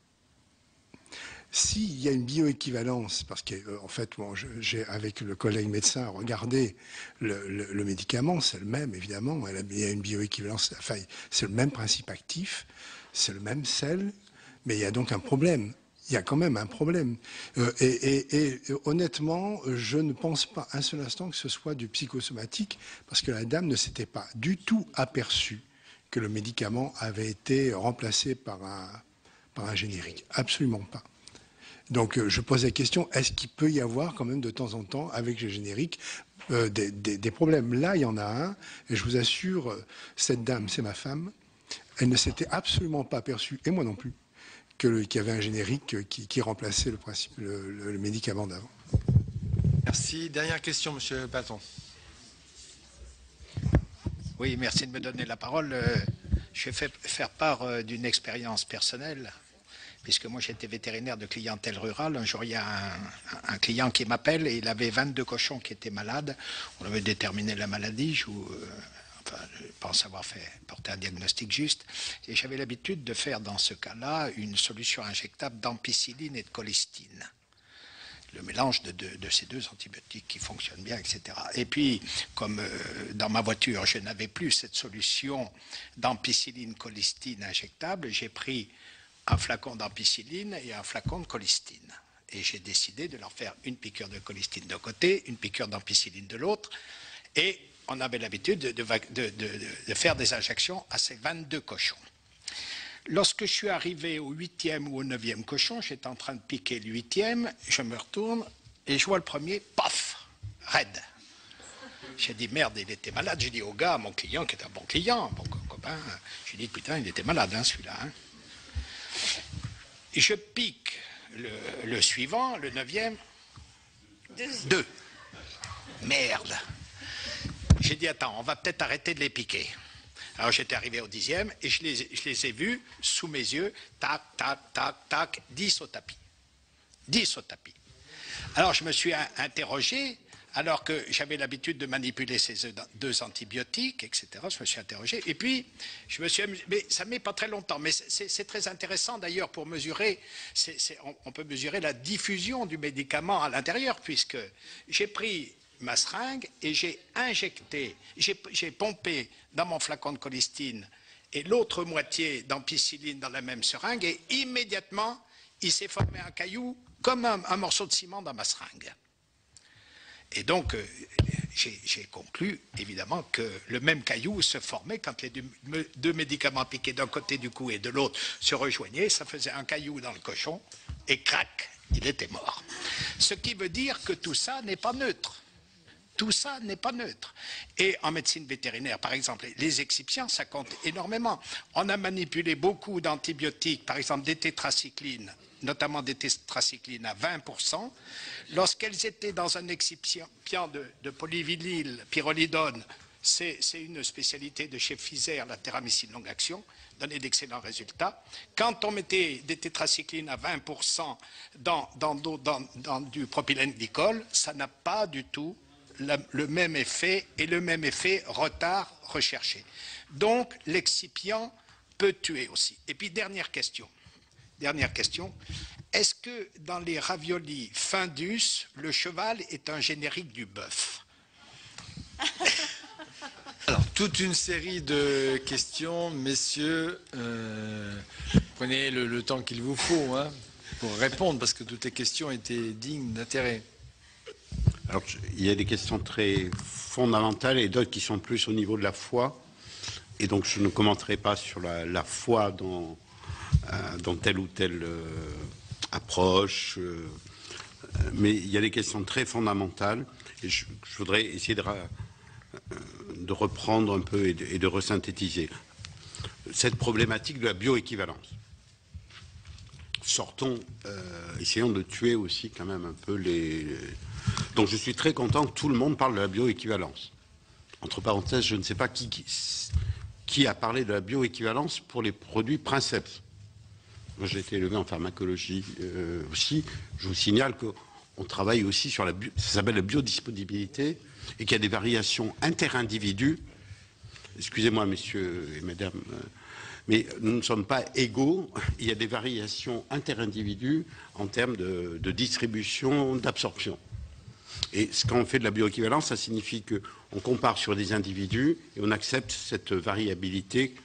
S'il y a une bioéquivalence, parce qu'en fait, j'ai, avec le collègue médecin, regardé le médicament, c'est le même, évidemment, il y a une bioéquivalence, enfin, c'est le même principe actif, c'est le même sel, mais il y a donc un problème. Il y a quand même un problème. Et honnêtement, je ne pense pas un seul instant que ce soit du psychosomatique, parce que la dame ne s'était pas du tout aperçue que le médicament avait été remplacé par un générique. Absolument pas. Donc je pose la question, est-ce qu'il peut y avoir quand même de temps en temps, avec les génériques, des problèmes? Là, il y en a un, et je vous assure, cette dame, c'est ma femme, elle ne s'était absolument pas aperçue, et moi non plus, qu'il y avait un générique qui remplaçait le médicament d'avant. Merci. Dernière question, Monsieur Paton. Oui, merci de me donner la parole. Je vais faire part d'une expérience personnelle, puisque moi j'étais vétérinaire de clientèle rurale. Un jour, il y a un client qui m'appelle et il avait 22 cochons qui étaient malades. On avait déterminé la maladie. Je pense avoir porté un diagnostic juste. Et j'avais l'habitude de faire dans ce cas-là une solution injectable d'ampicilline et de colistine. Le mélange de ces deux antibiotiques qui fonctionnent bien, etc. Et puis, comme dans ma voiture, je n'avais plus cette solution d'ampicilline-colistine injectable, j'ai pris un flacon d'ampicilline et un flacon de colistine. Et j'ai décidé de leur faire une piqûre de colistine d'un côté, une piqûre d'ampicilline de l'autre. Et on avait l'habitude de faire des injections à ces 22 cochons. Lorsque je suis arrivé au 8e ou au 9e cochon, j'étais en train de piquer le 8e, je me retourne et je vois le premier, paf, raide. J'ai dit, merde, il était malade. J'ai dit au gars, mon client, qui est un bon client, bon copain, j'ai dit, putain, il était malade, hein, celui-là. Hein. Et je pique le suivant, le 9e, 2. Merde. J'ai dit, attends, on va peut-être arrêter de les piquer. Alors j'étais arrivé au 10e et je les ai vus sous mes yeux, tac, tac, tac, tac, 10 au tapis. 10 au tapis. Alors je me suis interrogé, alors que j'avais l'habitude de manipuler ces deux antibiotiques, etc. Je me suis interrogé et puis je me suis amusé, mais ça ne met pas très longtemps, mais c'est très intéressant d'ailleurs pour mesurer, on peut mesurer la diffusion du médicament à l'intérieur, puisque j'ai pris ma seringue et j'ai injecté, j'ai pompé dans mon flacon de colistine et l'autre moitié d'ampicilline dans la même seringue et immédiatement il s'est formé un caillou comme un morceau de ciment dans ma seringue. Et donc j'ai conclu évidemment que le même caillou se formait quand les deux médicaments piqués d'un côté du cou et de l'autre se rejoignaient, ça faisait un caillou dans le cochon et crac, il était mort. Ce qui veut dire que tout ça n'est pas neutre. Tout ça n'est pas neutre. Et en médecine vétérinaire, par exemple, les excipients, ça compte énormément. On a manipulé beaucoup d'antibiotiques, par exemple des tétracyclines, notamment des tétracyclines à 20%. Lorsqu'elles étaient dans un excipient de polyvinyl pyrrolidone C'est une spécialité de chez Pfizer, la téramycine longue action, donnait d'excellents résultats. Quand on mettait des tétracyclines à 20% dans du propylène glycol, ça n'a pas du tout le même effet et le même effet retard recherché. Donc l'excipient peut tuer aussi. Et puis dernière question. Est-ce que dans les raviolis Findus, le cheval est un générique du bœuf? Alors, toute une série de questions, messieurs. Prenez le temps qu'il vous faut pour répondre, parce que toutes les questions étaient dignes d'intérêt. Alors, il y a des questions très fondamentales et d'autres qui sont plus au niveau de la foi. Et donc, je ne commenterai pas sur la foi dans telle ou telle approche. Mais il y a des questions très fondamentales. Et je voudrais essayer de reprendre un peu et de resynthétiser cette problématique de la bioéquivalence. Sortons, essayons de tuer aussi quand même un peu les... Donc je suis très content que tout le monde parle de la bioéquivalence. Entre parenthèses, je ne sais pas qui a parlé de la bioéquivalence pour les produits Princeps. Moi j'ai été élevé en pharmacologie aussi. Je vous signale qu'on travaille aussi sur ça s'appelle la biodisponibilité, et qu'il y a des variations inter-individus. Excusez-moi, messieurs et mesdames, mais nous ne sommes pas égaux. Il y a des variations inter-individus en termes de distribution, d'absorption. Et quand on fait de la bioéquivalence, ça signifie qu'on compare sur des individus et on accepte cette variabilité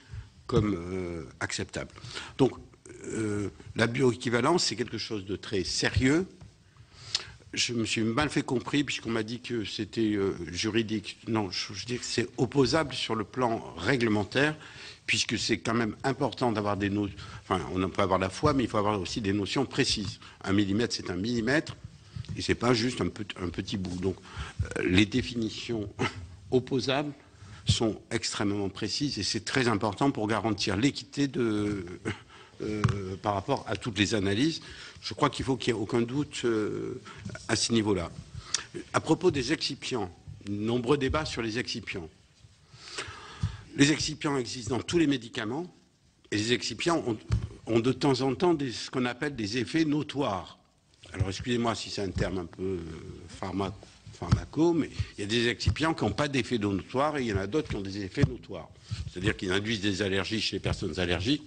comme acceptable. Donc, la bioéquivalence, c'est quelque chose de très sérieux. Je me suis mal fait compris puisqu'on m'a dit que c'était juridique. Non, je dis que c'est opposable sur le plan réglementaire, puisque c'est quand même important d'avoir des notions. Enfin, on peut avoir la foi, mais il faut avoir aussi des notions précises. 1 millimètre, c'est 1 millimètre, et c'est pas juste un petit bout. Donc, les définitions opposables sont extrêmement précises, et c'est très important pour garantir l'équité par rapport à toutes les analyses. Je crois qu'il n'y ait aucun doute à ce niveau-là. À propos des excipients, nombreux débats sur les excipients. Les excipients existent dans tous les médicaments, et les excipients ont de temps en temps ce qu'on appelle des effets notoires. Alors excusez-moi si c'est un terme un peu pharmaco, mais il y a des excipients qui n'ont pas d'effet notoire et il y en a d'autres qui ont des effets notoires. C'est-à-dire qu'ils induisent des allergies chez les personnes allergiques,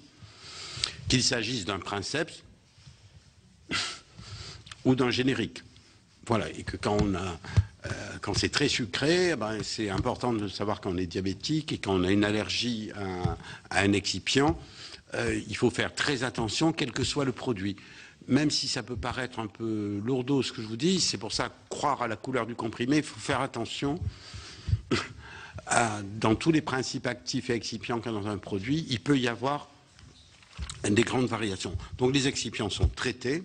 qu'il s'agisse d'un Princeps ou d'un générique. Voilà, et que quand c'est très sucré, c'est important de savoir qu'on est diabétique et quand on a une allergie à un excipient, il faut faire très attention, quel que soit le produit. Même si ça peut paraître un peu lourdeau ce que je vous dis, c'est pour ça, croire à la couleur du comprimé, il faut faire attention. Dans tous les principes actifs et excipients qu'il y a dans un produit, il peut y avoir des grandes variations. Donc les excipients sont traités.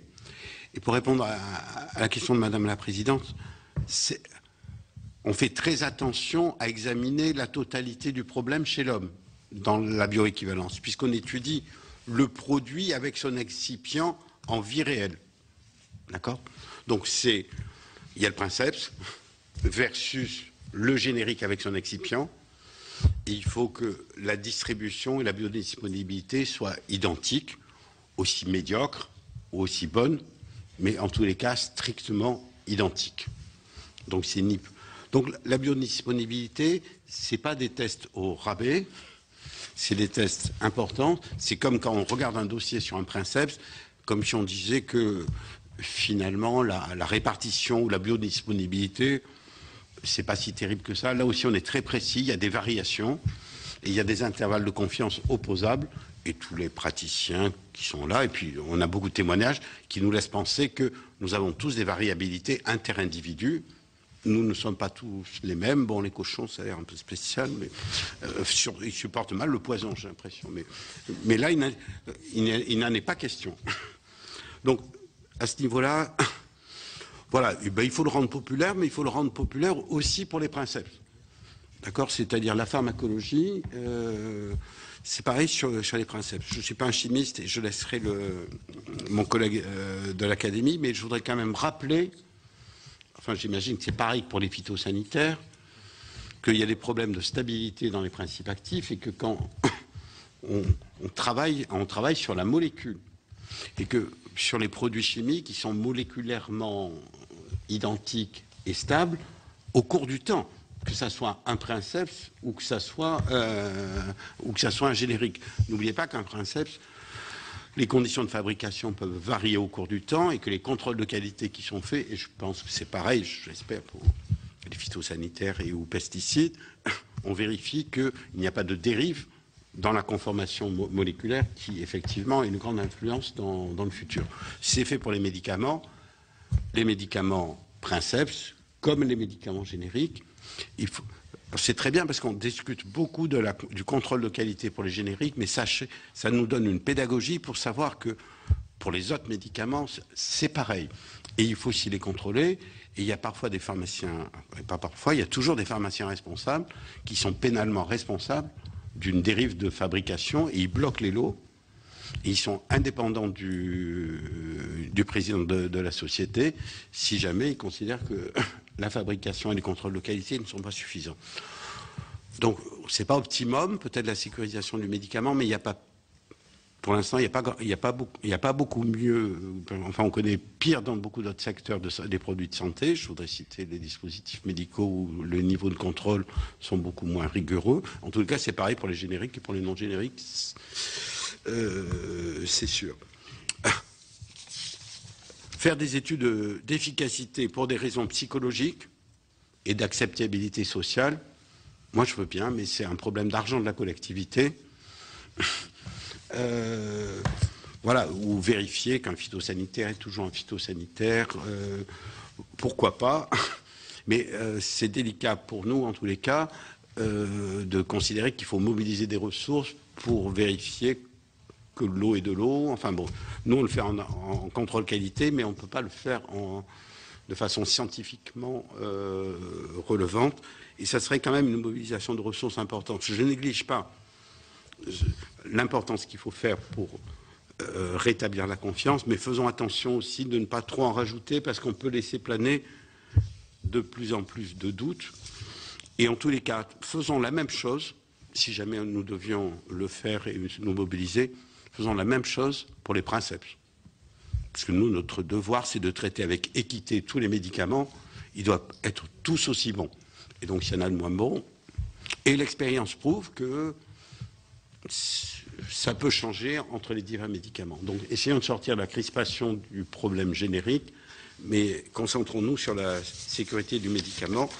Et pour répondre à la question de Madame la Présidente, on fait très attention à examiner la totalité du problème chez l'homme dans la bioéquivalence, puisqu'on étudie le produit avec son excipient en vie réelle. D'accord? Donc il y a le Princeps versus le générique avec son excipient. Et il faut que la distribution et la biodisponibilité soient identiques, aussi médiocres ou aussi bonnes, mais en tous les cas strictement identiques. Donc la biodisponibilité, c'est pas des tests au rabais, c'est des tests importants. C'est comme quand on regarde un dossier sur un Princeps, comme si on disait que finalement la répartition ou la biodisponibilité, c'est pas si terrible que ça. Là aussi, on est très précis, il y a des variations et il y a des intervalles de confiance opposables. Et tous les praticiens qui sont là, et puis on a beaucoup de témoignages qui nous laissent penser que nous avons tous des variabilités inter-individus. Nous ne sommes pas tous les mêmes. Bon, les cochons, ça a l'air un peu spécial, mais ils supportent mal le poison, j'ai l'impression. Mais là, il n'en est pas question. Donc, à ce niveau-là, voilà, il faut le rendre populaire, mais il faut le rendre populaire aussi pour les Princeps. D'accord? C'est-à-dire la pharmacologie... c'est pareil sur les Princeps. Je ne suis pas un chimiste et je laisserai mon collègue de l'Académie, mais je voudrais quand même rappeler, enfin j'imagine que c'est pareil pour les phytosanitaires, qu'il y a des problèmes de stabilité dans les principes actifs et que quand on travaille sur la molécule et que sur les produits chimiques qui sont moléculairement identiques et stables au cours du temps, que ça soit un princeps ou que ça soit un générique. N'oubliez pas qu'un princeps, les conditions de fabrication peuvent varier au cours du temps et que les contrôles de qualité qui sont faits, et je pense que c'est pareil, j'espère, pour les phytosanitaires et ou pesticides, on vérifie qu'il n'y a pas de dérive dans la conformation moléculaire qui, effectivement, a une grande influence dans le futur. C'est fait pour les médicaments princeps, comme les médicaments génériques. C'est très bien parce qu'on discute beaucoup du contrôle de qualité pour les génériques, mais sachez, ça nous donne une pédagogie pour savoir que pour les autres médicaments, c'est pareil. Et il faut aussi les contrôler. Et il y a parfois des pharmaciens, pas parfois, il y a toujours des pharmaciens responsables qui sont pénalement responsables d'une dérive de fabrication et ils bloquent les lots. Et ils sont indépendants du président de la société si jamais ils considèrent que la fabrication et les contrôles de qualité ne sont pas suffisants. Donc, c'est pas optimum, peut-être la sécurisation du médicament, mais il n'y a pas, pour l'instant, il n'y a pas beaucoup mieux. Enfin, on connaît pire dans beaucoup d'autres secteurs des produits de santé. Je voudrais citer les dispositifs médicaux où le niveau de contrôle sont beaucoup moins rigoureux. En tout cas, c'est pareil pour les génériques et pour les non-génériques. C'est sûr. Faire des études d'efficacité pour des raisons psychologiques et d'acceptabilité sociale, moi je veux bien, mais c'est un problème d'argent de la collectivité. Voilà, ou vérifier qu'un phytosanitaire est toujours un phytosanitaire, pourquoi pas, mais c'est délicat pour nous en tous les cas de considérer qu'il faut mobiliser des ressources pour vérifier que l'eau est de l'eau. Enfin bon, nous on le fait en contrôle qualité, mais on ne peut pas le faire de façon scientifiquement relevante. Et ça serait quand même une mobilisation de ressources importante. Je ne néglige pas l'importance qu'il faut faire pour rétablir la confiance, mais faisons attention aussi de ne pas trop en rajouter parce qu'on peut laisser planer de plus en plus de doutes. Et en tous les cas, faisons la même chose, si jamais nous devions le faire et nous mobiliser, faisons la même chose pour les princeps. Parce que nous, notre devoir, c'est de traiter avec équité tous les médicaments. Ils doivent être tous aussi bons. Et donc, s'il y en a de moins bons. Et l'expérience prouve que ça peut changer entre les divers médicaments. Donc, essayons de sortir de la crispation du problème générique, mais concentrons-nous sur la sécurité du médicament.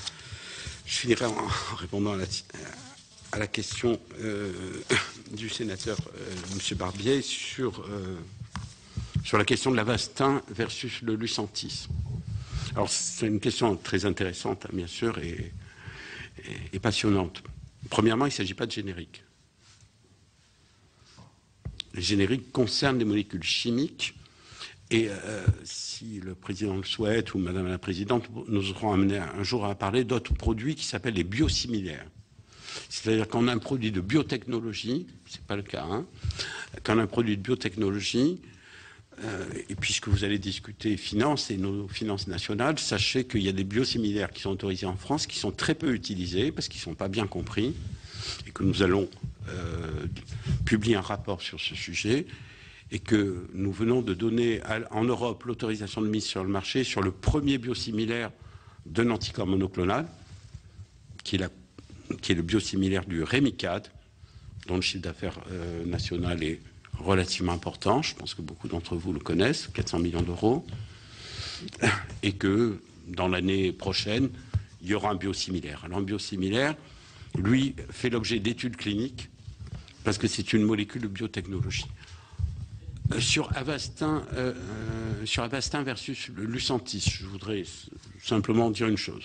Je finirai en répondant à la question du sénateur M. Barbier sur la question de l'Avastin versus le Lucentis. Alors, c'est une question très intéressante, bien sûr, et passionnante. Premièrement, il ne s'agit pas de générique. Les génériques concernent des molécules chimiques et si le président le souhaite ou madame la présidente, nous serons amenés un jour à parler d'autres produits qui s'appellent les biosimilaires. C'est-à-dire qu'on a un produit de biotechnologie, c'est pas le cas, hein, quand on a un produit de biotechnologie, et puisque vous allez discuter finances et nos finances nationales, sachez qu'il y a des biosimilaires qui sont autorisés en France, qui sont très peu utilisés parce qu'ils ne sont pas bien compris, et que nous allons publier un rapport sur ce sujet, et que nous venons de donner en Europe l'autorisation de mise sur le marché sur le premier biosimilaire d'un anticorps monoclonal, qui est le biosimilaire du Remicade, dont le chiffre d'affaires national est relativement important. Je pense que beaucoup d'entre vous le connaissent, 400 millions d'euros, et que dans l'année prochaine, il y aura un biosimilaire. Alors un biosimilaire, lui, fait l'objet d'études cliniques parce que c'est une molécule de biotechnologie. Sur Avastin versus le Lucentis, je voudrais simplement dire une chose.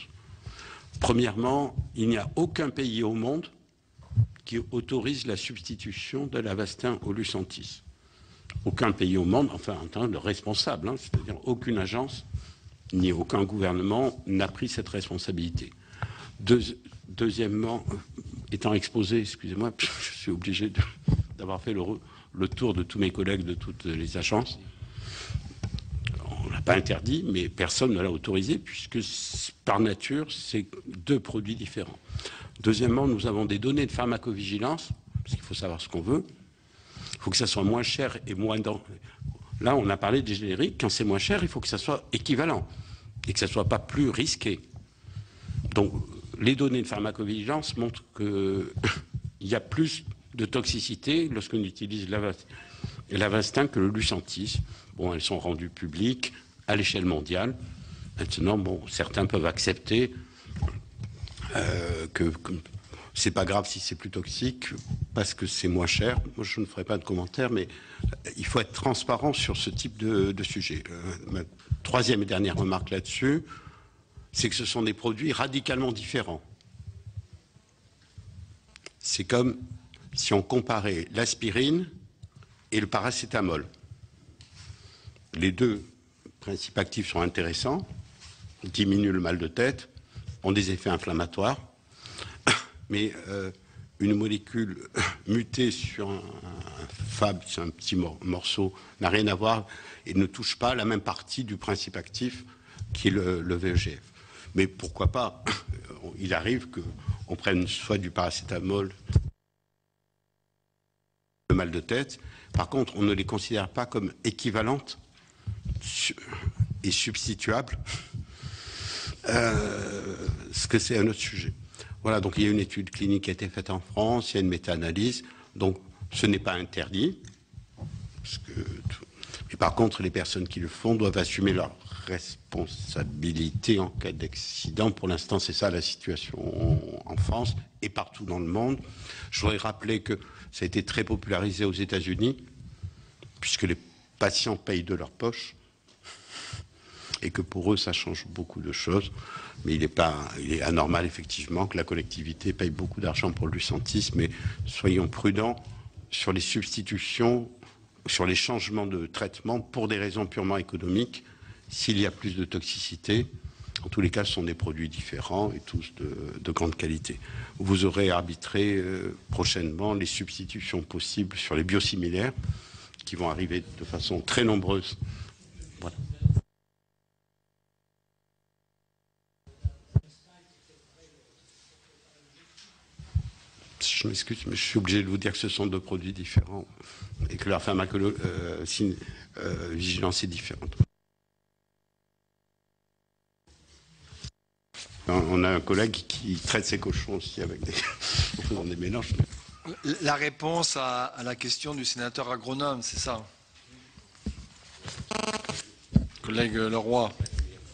Premièrement, il n'y a aucun pays au monde qui autorise la substitution de l'Avastin au Lucentis. Aucun pays au monde, enfin en tant que responsable, hein, c'est-à-dire aucune agence ni aucun gouvernement n'a pris cette responsabilité. Deuxièmement, étant exposé, excusez-moi, je suis obligé d'avoir fait le tour de tous mes collègues de toutes les agences. On ne l'a pas interdit, mais personne ne l'a autorisé, puisque par nature, c'est deux produits différents. Deuxièmement, nous avons des données de pharmacovigilance, parce qu'il faut savoir ce qu'on veut. Il faut que ça soit moins cher et moins dense. Là, on a parlé des génériques. Quand c'est moins cher, il faut que ça soit équivalent et que ça ne soit pas plus risqué. Donc, les données de pharmacovigilance montrent qu'il y a plus de toxicité lorsqu'on utilise l'Avastin que le Lucentis. Bon, elles sont rendues publiques à l'échelle mondiale. Maintenant, bon, certains peuvent accepter que c'est pas grave si c'est plus toxique parce que c'est moins cher. Moi, je ne ferai pas de commentaire, mais il faut être transparent sur ce type de sujet. Ma troisième et dernière remarque là-dessus, c'est que ce sont des produits radicalement différents. C'est comme si on comparait l'aspirine et le paracétamol. Les deux principes actifs sont intéressants, diminuent le mal de tête, ont des effets inflammatoires, mais une molécule mutée sur un Fab, c'est un petit morceau, n'a rien à voir et ne touche pas la même partie du principe actif qui est le VEGF. Mais pourquoi pas, il arrive qu'on prenne soit du paracétamol, le mal de tête. Par contre, on ne les considère pas comme équivalentes et substituables, ce que c'est un autre sujet. Voilà, donc il y a une étude clinique qui a été faite en France, il y a une méta-analyse, donc ce n'est pas interdit. Mais par contre, les personnes qui le font doivent assumer leur responsabilité en cas d'accident. Pour l'instant, c'est ça la situation en France et partout dans le monde. Je voudrais rappeler que ça a été très popularisé aux États-Unis, puisque les patients payent de leur poche, et que pour eux, ça change beaucoup de choses. Mais il est anormal, effectivement, que la collectivité paye beaucoup d'argent pour le Lucentis, mais soyons prudents sur les substitutions, sur les changements de traitement pour des raisons purement économiques. S'il y a plus de toxicité, en tous les cas, ce sont des produits différents et tous de grande qualité. Vous aurez arbitré prochainement les substitutions possibles sur les biosimilaires qui vont arriver de façon très nombreuse. Voilà. Je m'excuse, mais je suis obligé de vous dire que ce sont deux produits différents et que leur pharmacovigilance est différente. On a un collègue qui traite ses cochons aussi avec des mélanges. La réponse à la question du sénateur agronome, c'est ça? Collègue Leroy.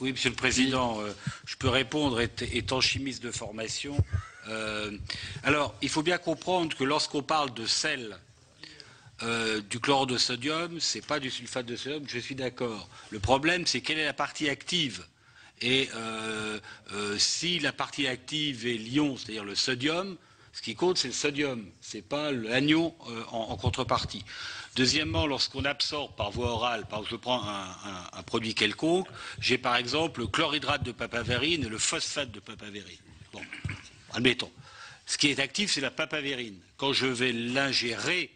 Oui, Monsieur le Président, je peux répondre étant chimiste de formation. Alors, il faut bien comprendre que lorsqu'on parle de sel, du chlore de sodium, c'est pas du sulfate de sodium, je suis d'accord. Le problème, c'est quelle est la partie active. Et si la partie active est l'ion, c'est-à-dire le sodium, ce qui compte, c'est le sodium, c'est pas l'anion en contrepartie. Deuxièmement, lorsqu'on absorbe par voie orale, par exemple, je prends un produit quelconque, j'ai par exemple le chlorhydrate de papavérine et le phosphate de papavérine. Bon, admettons. Ce qui est actif, c'est la papavérine. Quand je vais l'ingérer,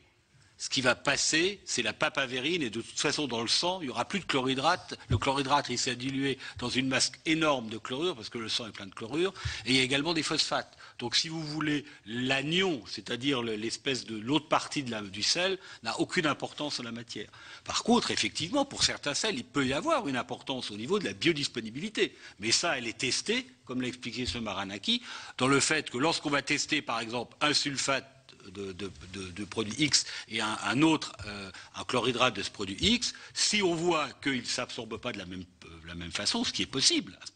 ce qui va passer, c'est la papavérine, et de toute façon, dans le sang, il n'y aura plus de chlorhydrate. Le chlorhydrate, il s'est dilué dans une masse énorme de chlorure, parce que le sang est plein de chlorure, et il y a également des phosphates. Donc, si vous voulez, l'anion, c'est-à-dire l'espèce de l'autre partie du sel, n'a aucune importance en la matière. Par contre, effectivement, pour certains sels, il peut y avoir une importance au niveau de la biodisponibilité. Mais ça, elle est testée, comme l'a expliqué ce Maranaki, dans le fait que lorsqu'on va tester, par exemple, un sulfate de produit X et un autre, un chlorhydrate de ce produit X, si on voit qu'il ne s'absorbe pas de la même façon, ce qui est possible à ce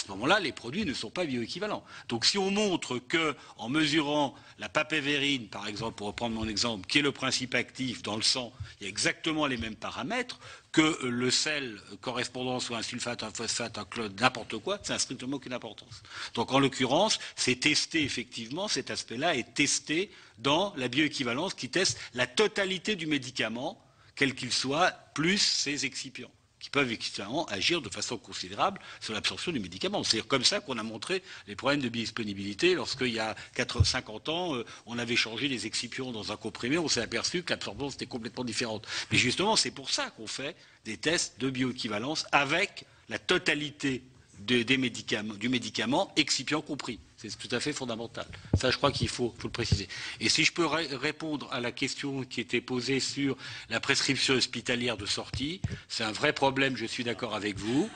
moment-là, les produits ne sont pas bioéquivalents. Donc si on montre que, en mesurant la papavérine, par exemple, pour reprendre mon exemple, qui est le principe actif dans le sang, il y a exactement les mêmes paramètres, que le sel correspondant soit un sulfate, un phosphate, un chlore, n'importe quoi, ça n'a strictement aucune importance. Donc en l'occurrence, c'est testé effectivement, cet aspect-là est testé dans la bioéquivalence qui teste la totalité du médicament, quel qu'il soit, plus ses excipients, qui peuvent effectivement agir de façon considérable sur l'absorption du médicament. C'est comme ça qu'on a montré les problèmes de biodisponibilité lorsqu'il y a 50 ans, on avait changé les excipients dans un comprimé, on s'est aperçu que l'absorption était complètement différente. Mais justement, c'est pour ça qu'on fait des tests de bioéquivalence avec la totalité du médicament, excipient compris. C'est tout à fait fondamental. Ça, je crois qu'il faut le préciser. Et si je peux répondre à la question qui était posée sur la prescription hospitalière de sortie, c'est un vrai problème, je suis d'accord avec vous.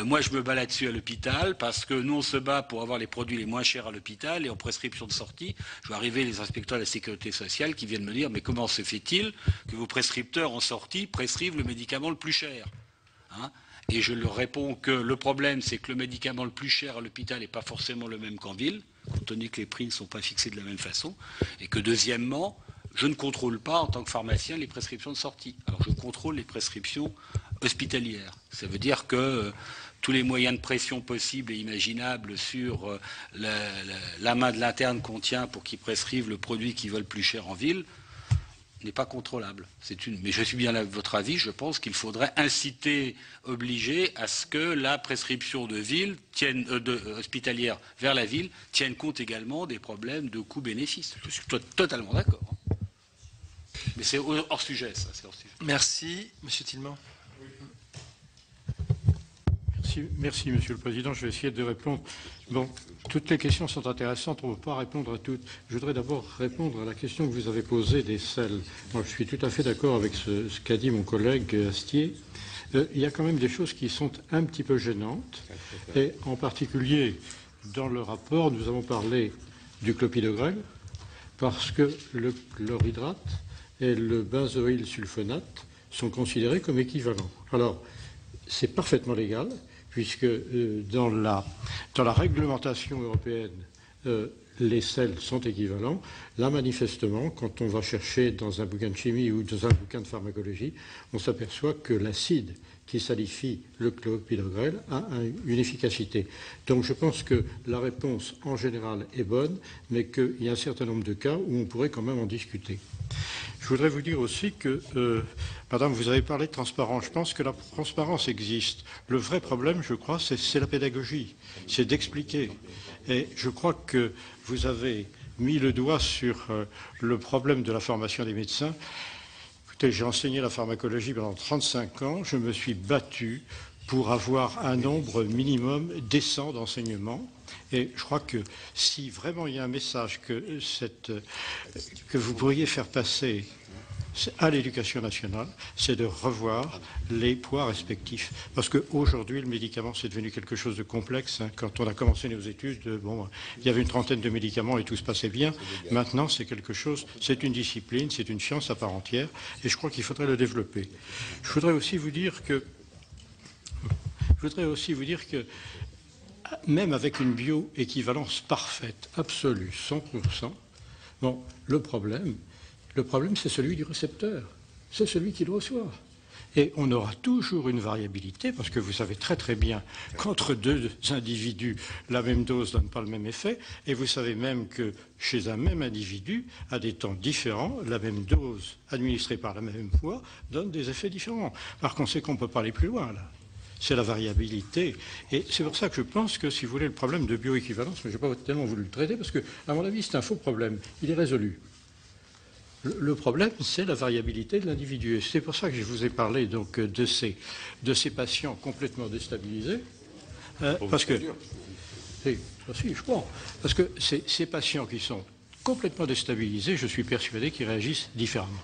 Moi, je me bats là-dessus à l'hôpital parce que nous, on se bat pour avoir les produits les moins chers à l'hôpital et en prescription de sortie, je vois arriver les inspecteurs de la sécurité sociale qui viennent me dire « Mais comment se fait-il que vos prescripteurs en sortie prescrivent le médicament le plus cher ?» Et je leur réponds que le problème, c'est que le médicament le plus cher à l'hôpital n'est pas forcément le même qu'en ville, compte tenu que les prix ne sont pas fixés de la même façon, et que deuxièmement, je ne contrôle pas en tant que pharmacien les prescriptions de sortie. Alors je contrôle les prescriptions hospitalières. Ça veut dire que tous les moyens de pression possibles et imaginables sur la main de l'interne qu'on tient pour qu'il prescrive le produit qui vaut le plus cher en ville n'est pas contrôlable. Mais je suis bien à votre avis, je pense qu'il faudrait inciter, obliger à ce que la prescription de ville hospitalière vers la ville tienne compte également des problèmes de coût-bénéfice. Je suis totalement d'accord. Mais c'est hors sujet, ça. C'est hors sujet. Merci. Monsieur Tillemans. Merci, Monsieur le Président. Je vais essayer de répondre. Bon, toutes les questions sont intéressantes. On ne peut pas répondre à toutes. Je voudrais d'abord répondre à la question que vous avez posée des sels. Moi, je suis tout à fait d'accord avec ce qu'a dit mon collègue Astier. Il y a quand même des choses qui sont un petit peu gênantes. Et en particulier, dans le rapport, nous avons parlé du clopidogrel parce que le chlorhydrate et le benzoyl sulfonate sont considérés comme équivalents. Alors, c'est parfaitement légal, puisque dans la réglementation européenne, les sels sont équivalents. Là, manifestement, quand on va chercher dans un bouquin de chimie ou dans un bouquin de pharmacologie, on s'aperçoit que l'acide qui salifie le clopidogrel a une efficacité. Donc je pense que la réponse en général est bonne, mais qu'il y a un certain nombre de cas où on pourrait quand même en discuter. Je voudrais vous dire aussi que, Madame, vous avez parlé de transparence. Je pense que la transparence existe. Le vrai problème, je crois, c'est la pédagogie. C'est d'expliquer. Et je crois que vous avez mis le doigt sur le problème de la formation des médecins. Écoutez, j'ai enseigné la pharmacologie pendant 35 ans. Je me suis battu pour avoir un nombre minimum décent d'enseignements. Et je crois que si vraiment il y a un message que vous pourriez faire passer à l'éducation nationale, c'est de revoir les poids respectifs. Parce qu'aujourd'hui, le médicament, c'est devenu quelque chose de complexe. Quand on a commencé nos études, il y avait une trentaine de médicaments et tout se passait bien. Maintenant, c'est quelque chose, c'est une discipline, c'est une science à part entière. Et je crois qu'il faudrait le développer. Je voudrais aussi vous dire que même avec une bioéquivalence parfaite, absolue, 100%, bon, le problème, c'est celui du récepteur. C'est celui qui le reçoit. Et on aura toujours une variabilité, parce que vous savez très très bien qu'entre deux individus, la même dose ne donne pas le même effet, et vous savez même que chez un même individu, à des temps différents, la même dose administrée par la même voie donne des effets différents. Par conséquent, on ne peut pas aller plus loin, là. C'est la variabilité. Et c'est pour ça que je pense que, si vous voulez, le problème de bioéquivalence, mais je n'ai pas tellement voulu le traiter, parce que, à mon avis, c'est un faux problème. Il est résolu. Le problème, c'est la variabilité de l'individu. Et c'est pour ça que je vous ai parlé donc, de ces patients complètement déstabilisés. Parce que, je crois, parce que ces patients qui sont complètement déstabilisés, je suis persuadé qu'ils réagissent différemment.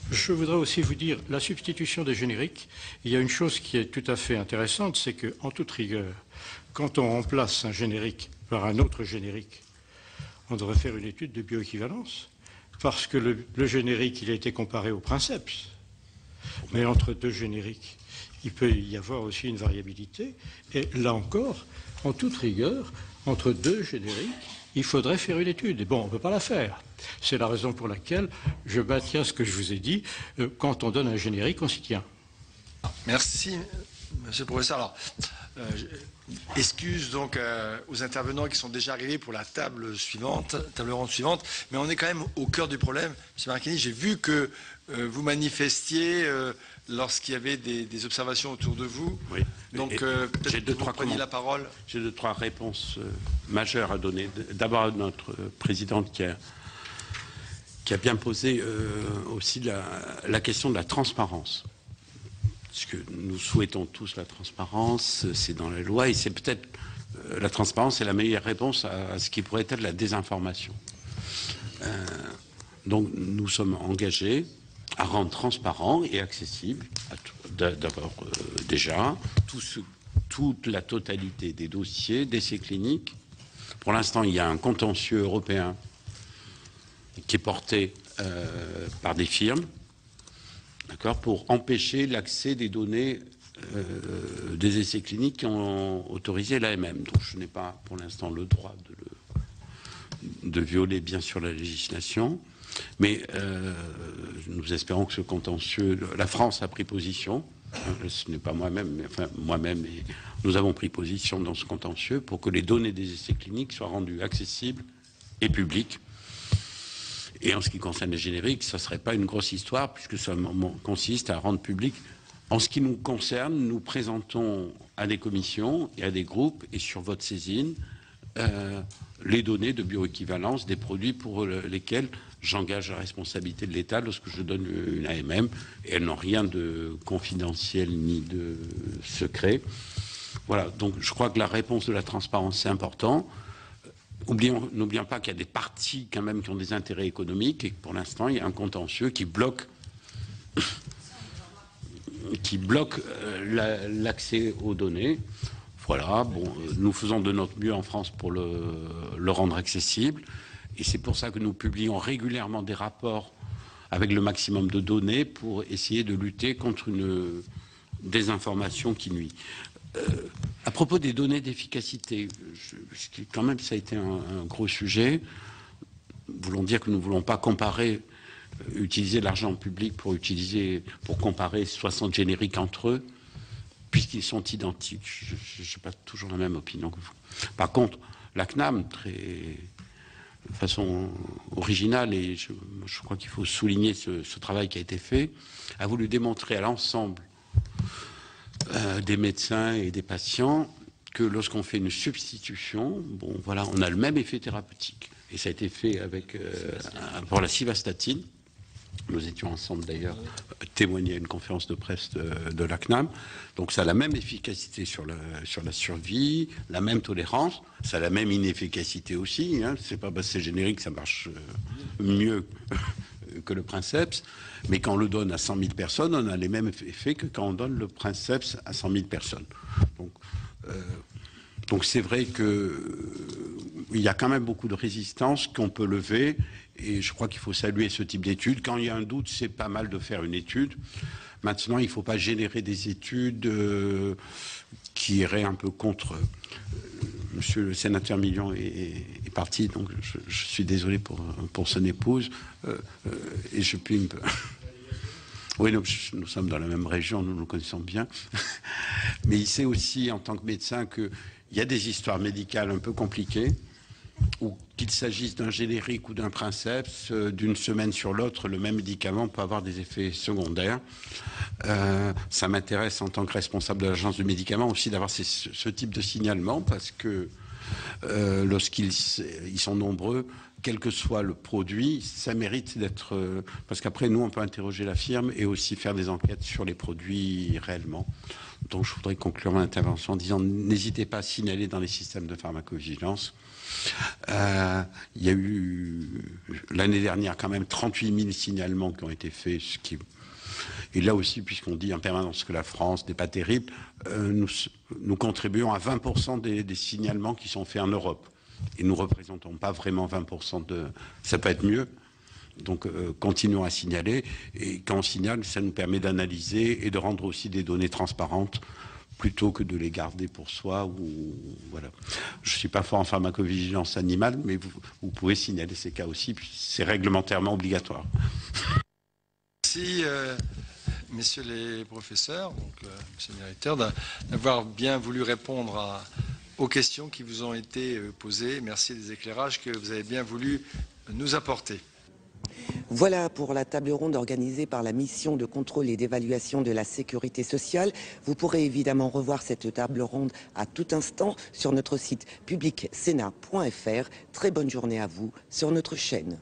Je voudrais aussi vous dire, la substitution des génériques, il y a une chose qui est tout à fait intéressante, c'est qu'en toute rigueur, quand on remplace un générique par un autre générique, on devrait faire une étude de bioéquivalence, parce que le générique, il a été comparé au princeps. Mais entre deux génériques, il peut y avoir aussi une variabilité. Et là encore, en toute rigueur, entre deux génériques, il faudrait faire une étude. Et bon, on ne peut pas la faire. C'est la raison pour laquelle je maintiens ce que je vous ai dit. Quand on donne un générique, on s'y tient. Merci, monsieur le professeur. Alors, excuse donc aux intervenants qui sont déjà arrivés pour la table ronde suivante, mais on est quand même au cœur du problème. Monsieur Marchini, j'ai vu que vous manifestiez lorsqu'il y avait des observations autour de vous. Oui. Donc, peut-être que vous preniez la parole. J'ai deux, trois réponses majeures à donner. D'abord, à notre présidente qui a bien posé aussi la question de la transparence. Parce que nous souhaitons tous la transparence, c'est dans la loi, et c'est peut-être la transparence est la meilleure réponse à ce qui pourrait être la désinformation. Donc nous sommes engagés à rendre transparent et accessible, d'abord déjà, toute la totalité des dossiers d'essais cliniques. Pour l'instant, il y a un contentieux européen qui est porté par des firmes, d'accord, pour empêcher l'accès des données des essais cliniques qui ont autorisé l'AMM. Donc je n'ai pas pour l'instant le droit de violer bien sûr la législation, mais nous espérons que ce contentieux, la France a pris position, ce n'est pas moi-même, mais enfin moi-même, et nous avons pris position dans ce contentieux pour que les données des essais cliniques soient rendues accessibles et publiques. Et en ce qui concerne les génériques, ça ne serait pas une grosse histoire puisque ça consiste à rendre public. En ce qui nous concerne, nous présentons à des commissions et à des groupes et sur votre saisine les données de bioéquivalence des produits pour lesquels j'engage la responsabilité de l'État lorsque je donne une AMM, et elles n'ont rien de confidentiel ni de secret. Voilà, donc je crois que la réponse de la transparence, c'est important. N'oublions pas qu'il y a des parties quand même qui ont des intérêts économiques et que pour l'instant, il y a un contentieux qui bloque l'accès aux données. Voilà, bon, nous faisons de notre mieux en France pour le rendre accessible. Et c'est pour ça que nous publions régulièrement des rapports avec le maximum de données pour essayer de lutter contre une désinformation qui nuit. À propos des données d'efficacité, quand même ça a été un gros sujet. Voulons dire que nous ne voulons pas comparer, utiliser l'argent public pour comparer 60 génériques entre eux, puisqu'ils sont identiques. Je n'ai pas toujours la même opinion que vous. Par contre, la CNAM, de façon originale, et je crois qu'il faut souligner ce travail qui a été fait, a voulu démontrer à l'ensemble des médecins et des patients que lorsqu'on fait une substitution, bon voilà, on a le même effet thérapeutique. Et ça a été fait avec pour la civastatine. Nous étions ensemble d'ailleurs témoigner à une conférence de presse de la CNAM. Donc ça a la même efficacité sur la survie, la même tolérance, ça a la même inefficacité aussi. Hein. C'est pas parce que c'est générique, ça marche mieux que le princeps. Mais quand on le donne à 100 000 personnes, on a les mêmes effets que quand on donne le princeps à 100 000 personnes. Donc c'est vrai qu'il y a quand même beaucoup de résistance qu'on peut lever. Et je crois qu'il faut saluer ce type d'études. Quand il y a un doute, c'est pas mal de faire une étude. Maintenant, il ne faut pas générer des études qui iraient un peu contre. Monsieur le sénateur Million est parti, donc je suis désolé pour son épouse. Et je puis un peu. Oui, nous sommes dans la même région, nous nous connaissons bien. Mais il sait aussi, en tant que médecin, qu'il y a des histoires médicales un peu compliquées, ou qu'il s'agisse d'un générique ou d'un princeps, d'une semaine sur l'autre, le même médicament peut avoir des effets secondaires. Ça m'intéresse en tant que responsable de l'agence du médicament aussi d'avoir ce type de signalement, parce que lorsqu'ils sont nombreux, quel que soit le produit, ça mérite d'être... parce qu'après, nous, on peut interroger la firme et aussi faire des enquêtes sur les produits réellement. Donc, je voudrais conclure mon intervention en disant, n'hésitez pas à signaler dans les systèmes de pharmacovigilance. Il y a eu, l'année dernière, quand même 38 000 signalements qui ont été faits, ce qui... Et là aussi, puisqu'on dit en permanence que la France n'est pas terrible, nous contribuons à 20% des signalements qui sont faits en Europe. Et nous ne représentons pas vraiment 20% de... Ça peut être mieux. Donc, continuons à signaler. Et quand on signale, ça nous permet d'analyser et de rendre aussi des données transparentes plutôt que de les garder pour soi. Ou, voilà. Je ne suis pas fort en pharmacovigilance animale, mais vous pouvez signaler ces cas aussi. C'est réglementairement obligatoire. Merci, messieurs les professeurs, donc, monsieur le directeur, d'avoir bien voulu répondre aux questions qui vous ont été posées. Merci des éclairages que vous avez bien voulu nous apporter. Voilà pour la table ronde organisée par la mission de contrôle et d'évaluation de la sécurité sociale. Vous pourrez évidemment revoir cette table ronde à tout instant sur notre site publicsena.fr. Très bonne journée à vous sur notre chaîne.